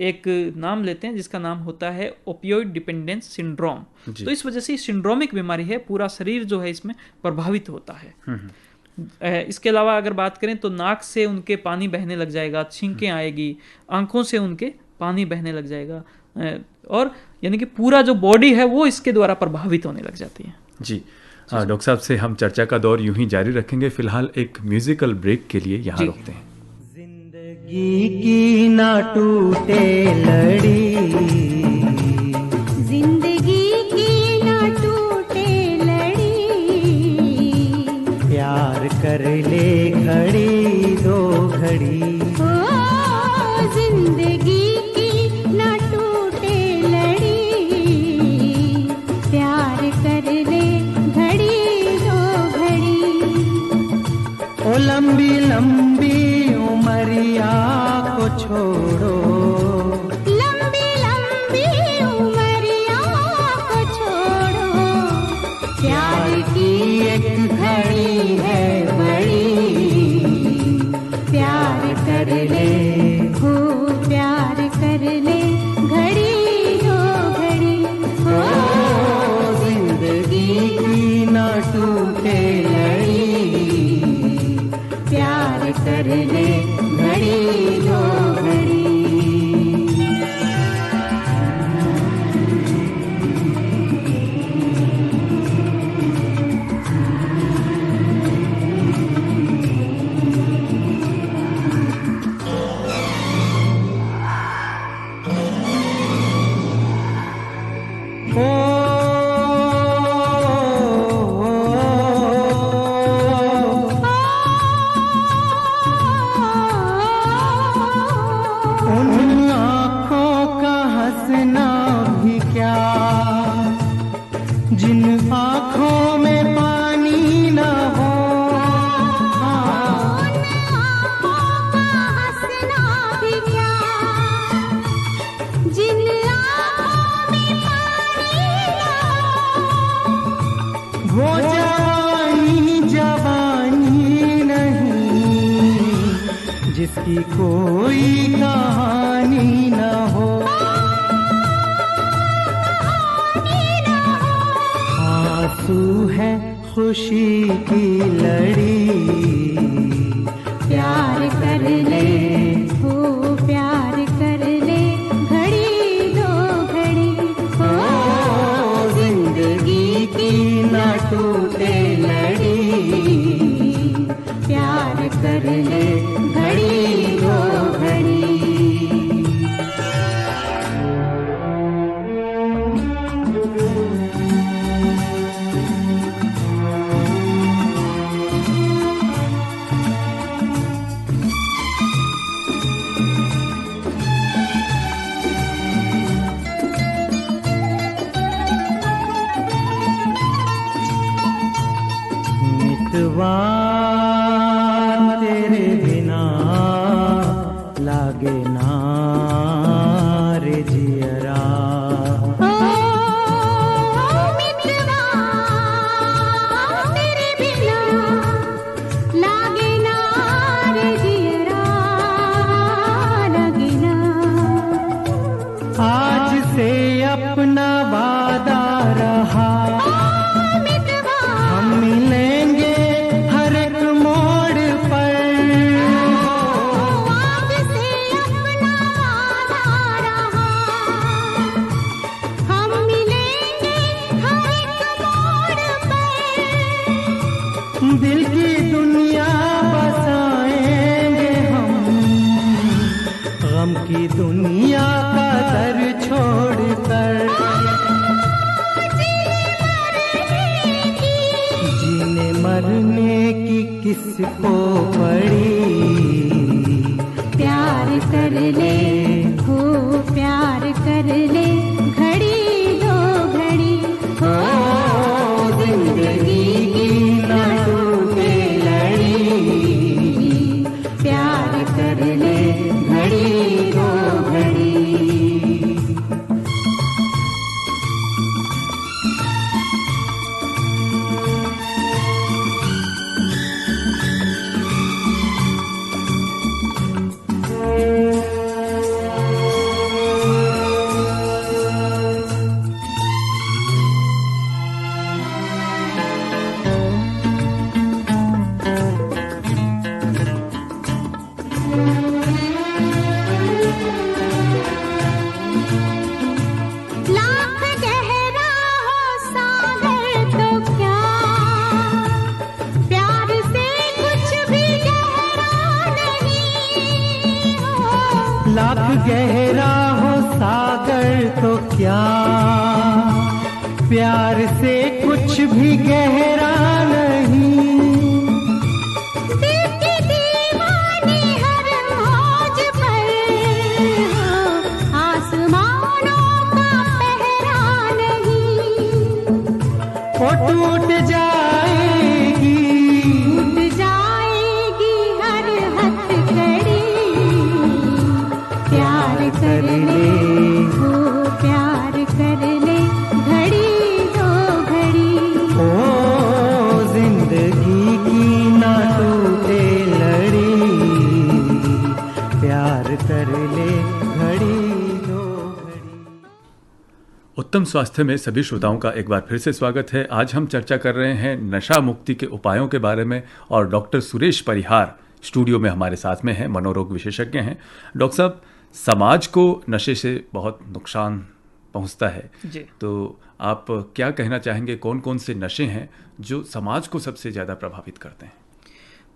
एक नाम लेते हैं जिसका नाम होता है ओपियोइड डिपेंडेंस सिंड्रोम। तो इस वजह से सिंड्रोमिक बीमारी है, पूरा शरीर जो है इसमें प्रभावित होता है। इसके अलावा अगर बात करें तो नाक से उनके पानी बहने लग जाएगा, छींकें आएगी, आंखों से उनके पानी बहने लग जाएगा, और यानी कि पूरा जो बॉडी है वो इसके द्वारा प्रभावित होने लग जाती है। जी डॉक्टर साहब से हम चर्चा का दौर यूं ही जारी रखेंगे, फिलहाल एक म्यूजिकल ब्रेक के लिए यहाँ रुकते हैं। जिंदगी की ना टूटे लड़ी, जिंदगी की ना टूटे लड़ी, प्यार कर ले घड़ी दो घड़ी, ओ जिंदगी की ना टूटे लड़ी, प्यार कर ले घड़ी दो घड़ी। ओ लंबी लंबी उमरिया को छोड़ो, लंबी लंबी उमरिया को छोड़ो, प्यार की एक घड़ी है बड़ी, प्यार कर ले हो, प्यार कर ले घड़ी दो घड़ी, हो जिंदगी की ना टूटे लड़ी, प्यार कर ले घड़ी दो घड़ी। जिन आँखों में पानी ना हो, उन आँखों का हंसना भी क्या, जिन आँखों में पानी ना हो, वो जवानी जवानी नहीं जिसकी कोई कहानी ना हो, आंसू है खुशी की लड़ी, प्यार कर ले हो, प्यार कर ले घड़ी दो घड़ी, हो जिंदगी की ना टूटे लड़ी, प्यार कर ले घड़ी दो घड़ी। मितवा तेरे दिल की दुनिया बसाएंगे हम, गम की दुनिया का दर छोड़कर। जीने मरने की किसको पड़ी, प्यार कर ले हो प्यार कर ले, घड़ी दो घड़ी हो जिंदगी की न टूटे लड़ी, प्यार कर ले घड़ी दो घड़ी। लाख गहरा हो सागर तो क्या, प्यार से कुछ भी गहरा नहीं हो। लाख गहरा हो सागर तो क्या, प्यार से कुछ भी गहरा नहीं। दिल की दीवानी हर मौज पर हो, आसमानों का पहरा नहीं। वो टूट जाएगी, टूट जाएगी हर हथकड़ी, प्यार कर ले हो प्यार कर ले, घड़ी दो घड़ी ओ जिंदगी की ना टूटे लड़ी, प्यार कर ले घड़ी दो घड़ी। उत्तम स्वास्थ्य में सभी श्रोताओं का एक बार फिर से स्वागत है। आज हम चर्चा कर रहे हैं नशा मुक्ति के उपायों के बारे में और डॉक्टर सुरेश परिहार स्टूडियो में हमारे साथ में हैं, मनोरोग विशेषज्ञ हैं। डॉक्टर साहब, समाज को नशे से बहुत नुकसान पहुंचता है, जी। तो आप क्या कहना चाहेंगे, कौन कौन से नशे हैं जो समाज को सबसे ज़्यादा प्रभावित करते हैं?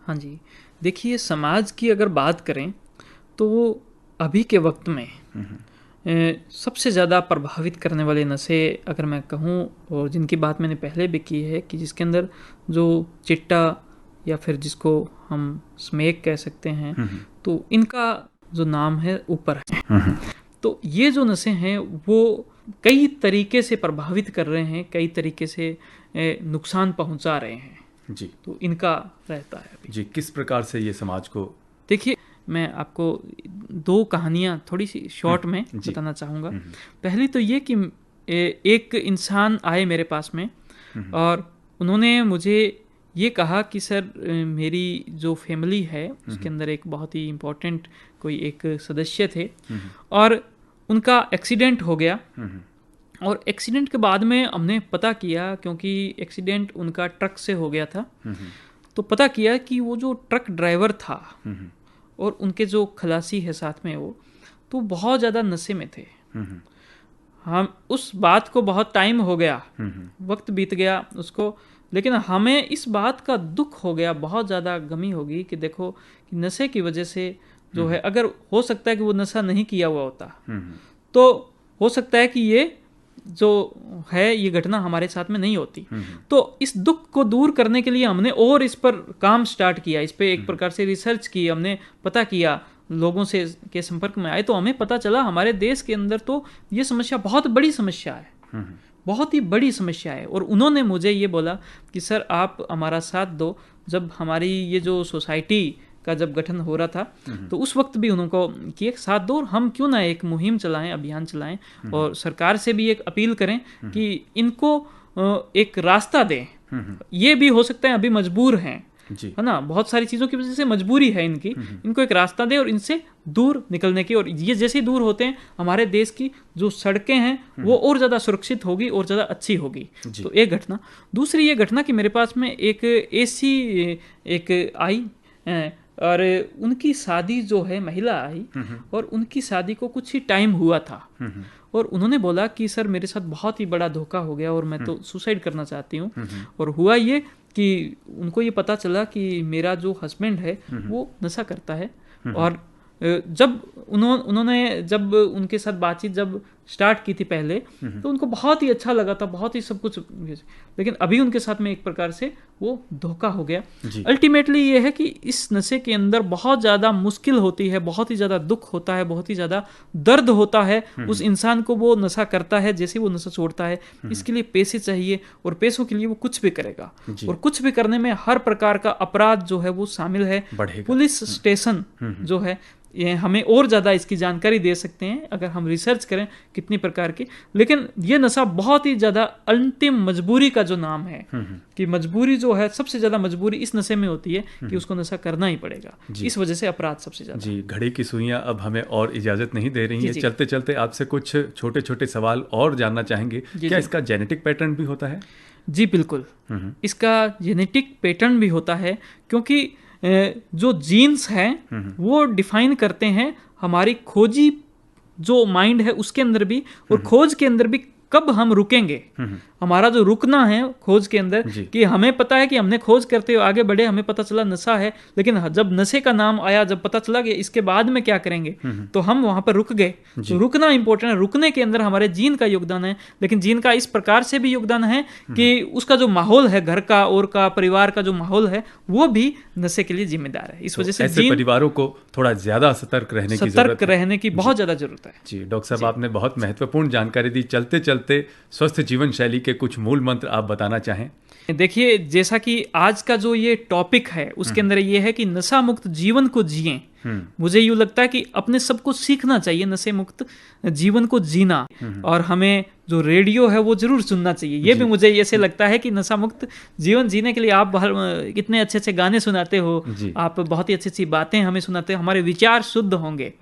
हाँ जी, देखिए समाज की अगर बात करें तो अभी के वक्त में सबसे ज़्यादा प्रभावित करने वाले नशे अगर मैं कहूँ, और जिनकी बात मैंने पहले भी की है, कि जिसके अंदर जो चिट्टा या फिर जिसको हम स्मैक कह सकते हैं, तो इनका जो नाम है ऊपर है। तो ये जो नशे हैं वो कई तरीके से प्रभावित कर रहे हैं, कई तरीके से नुकसान पहुंचा रहे हैं जी। तो इनका रहता है अभी। जी, किस प्रकार से ये समाज को? देखिए, मैं आपको दो कहानियाँ थोड़ी सी शॉर्ट में बताना चाहूँगा। पहली तो ये कि एक इंसान आए मेरे पास में और उन्होंने मुझे ये कहा कि सर मेरी जो फैमिली है उसके अंदर एक बहुत ही इम्पोर्टेंट कोई एक सदस्य थे और उनका एक्सीडेंट हो गया। और एक्सीडेंट के बाद में हमने पता किया, क्योंकि एक्सीडेंट उनका ट्रक से हो गया था, तो पता किया कि वो जो ट्रक ड्राइवर था और उनके जो खलासी है साथ में, वो तो बहुत ज़्यादा नशे में थे। हम उस बात को बहुत टाइम हो गया, वक्त बीत गया उसको, लेकिन हमें इस बात का दुख हो गया, बहुत ज़्यादा गमी होगी कि देखो कि नशे की वजह से जो है, अगर हो सकता है कि वो नशा नहीं किया हुआ होता तो हो सकता है कि ये जो है ये घटना हमारे साथ में नहीं होती। तो इस दुख को दूर करने के लिए हमने और इस पर काम स्टार्ट किया, इस पर एक प्रकार से रिसर्च की, हमने पता किया, लोगों से के संपर्क में आए, तो हमें पता चला हमारे देश के अंदर तो ये समस्या बहुत बड़ी समस्या है, बहुत ही बड़ी समस्या है। और उन्होंने मुझे ये बोला कि सर आप हमारा साथ दो। जब हमारी ये जो सोसाइटी का जब गठन हो रहा था तो उस वक्त भी उनको कि एक साथ दो, और हम क्यों ना एक मुहिम चलाएं, अभियान चलाएं और सरकार से भी एक अपील करें कि इनको एक रास्ता दें। ये भी हो सकता है अभी मजबूर हैं, है ना, बहुत सारी चीज़ों की वजह से मजबूरी है इनकी, इनको एक रास्ता दें और इनसे दूर निकलने की। और ये जैसे ही दूर होते हैं हमारे देश की जो सड़कें हैं वो और ज़्यादा सुरक्षित होगी और ज़्यादा अच्छी होगी। तो एक घटना। दूसरी ये घटना कि मेरे पास में एक ऐसी एक आई और उनकी शादी जो है, महिला आई और उनकी शादी को कुछ ही टाइम हुआ था और उन्होंने बोला कि सर मेरे साथ बहुत ही बड़ा धोखा हो गया और मैं तो सुसाइड करना चाहती हूँ। और हुआ ये कि उनको ये पता चला कि मेरा जो हस्बैंड है वो नशा करता है। और जब उन्होंने जब उनके साथ बातचीत जब स्टार्ट की थी पहले, तो उनको बहुत ही अच्छा लगा था, बहुत ही सब कुछ, लेकिन अभी उनके साथ में एक प्रकार से वो धोखा हो गया। अल्टीमेटली ये है कि इस नशे के अंदर बहुत ज़्यादा मुश्किल होती है, बहुत ही ज़्यादा दुख होता है, बहुत ही ज़्यादा दर्द होता है उस इंसान को। वो नशा करता है, जैसे वो नशा छोड़ता है, इसके लिए पैसे चाहिए और पैसों के लिए वो कुछ भी करेगा, और कुछ भी करने में हर प्रकार का अपराध जो है वो शामिल है। पुलिस स्टेशन जो है ये हमें और ज़्यादा इसकी जानकारी दे सकते हैं अगर हम रिसर्च करें कितनी प्रकार की। लेकिन ये नशा बहुत ही ज़्यादा अंतिम मजबूरी का जो नाम है, कि मजबूरी जो है, सबसे ज़्यादा मजबूरी इस नशे में होती है कि उसको नशा करना ही पड़ेगा। इस वजह से अपराध सबसे ज़्यादा। जी, घड़ी की सुइयां अब हमें और इजाज़त नहीं दे रही है। चलते चलते आपसे कुछ छोटे छोटे सवाल और जानना चाहेंगे। क्या इसका जेनेटिक पैटर्न भी होता है? जी बिल्कुल, इसका जेनेटिक पैटर्न भी होता है, क्योंकि जो जीन्स हैं वो डिफाइन करते हैं हमारी खोजी जो माइंड है उसके अंदर भी, और खोज के अंदर भी कब हम रुकेंगे। हमारा जो रुकना है खोज के अंदर, कि हमें पता है कि हमने खोज करते हुए आगे बढ़े, हमें पता चला नशा है, लेकिन जब नशे का नाम आया, जब पता चला कि इसके बाद में क्या करेंगे, तो हम वहां पर रुक गए। तो रुकना इंपॉर्टेंट है। रुकने के अंदर हमारे जीन का योगदान है, लेकिन जीन का इस प्रकार से भी योगदान है कि उसका जो माहौल है, घर का और का परिवार का जो माहौल है, वो भी नशे के लिए जिम्मेदार है। इस वजह से ऐसे परिवारों को थोड़ा ज्यादा सतर्क रहने की बहुत ज्यादा जरूरत है। जी डॉक्टर साहब, आपने बहुत महत्वपूर्ण जानकारी दी। चलते चलते स्वस्थ जीवन शैली के कुछ मूल मंत्र आप बताना चाहें? देखिए, जैसा कि आज का जो ये टॉपिक है उसके अंदर ये है कि नशा मुक्त जीवन को जिएं। मुझे यूँ लगता है कि अपने सबको सीखना चाहिए नशे मुक्त जीवन को जीना, और हमें जो रेडियो है वो जरूर सुनना चाहिए। ये भी मुझे ऐसे लगता है कि नशा मुक्त जीवन जीने के लिए आप कितने अच्छे अच्छे गाने सुनाते हो, आप बहुत ही अच्छी अच्छी बातें हमें सुनाते हो, हमारे विचार शुद्ध होंगे।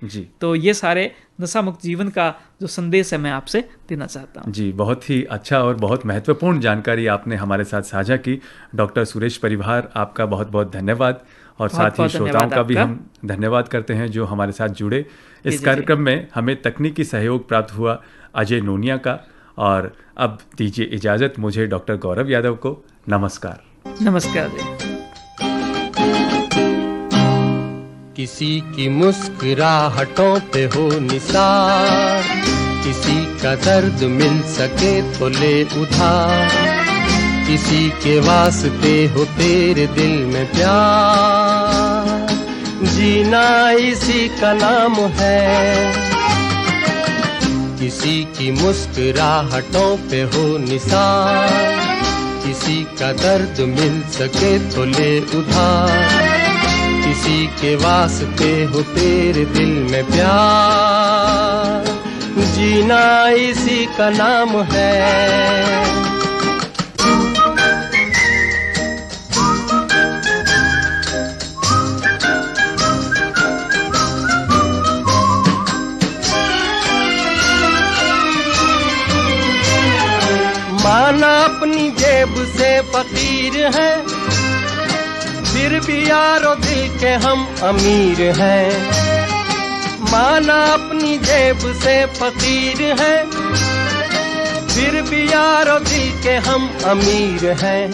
तो ये सारे नशा मुक्त जीवन का जो संदेश है मैं आपसे देना चाहता हूँ। जी, बहुत ही अच्छा और बहुत महत्वपूर्ण जानकारी आपने हमारे साथ साझा की। डॉक्टर सुरेश परिहार, आपका बहुत बहुत धन्यवाद, और साथ ही श्रोताओं का भी हम धन्यवाद करते हैं जो हमारे साथ जुड़े। इस कार्यक्रम में हमें तकनीकी सहयोग प्राप्त हुआ अजय नोनिया का। और अब दीजिए इजाज़त मुझे डॉक्टर गौरव यादव को। नमस्कार। नमस्कार। किसी की मुस्कुराहटों पे हो निसार, किसी का दर्द मिल सके तो ले उधार, किसी के वास्ते हो तेरे दिल में प्यार, जीना इसी का नाम है। किसी की मुस्कुराहटों पे हो निसार, किसी का दर्द मिल सके तो ले उधार, किसी के वास्ते हो तेरे दिल में प्यार, जीना इसी का नाम है। माना अपनी जेब से फकीर है, फिर भी यारो दिल के हम अमीर हैं। माना अपनी जेब से फकीर है, फिर भी यारो दिल के हम अमीर हैं।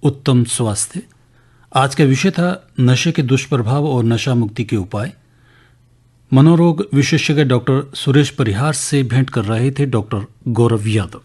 उत्तम स्वास्थ्य आज का विषय था। नशे के दुष्प्रभाव और नशा मुक्ति के उपाय। मनोरोग विशेषज्ञ डॉक्टर सुरेश परिहार से भेंट कर रहे थे डॉक्टर गौरव यादव।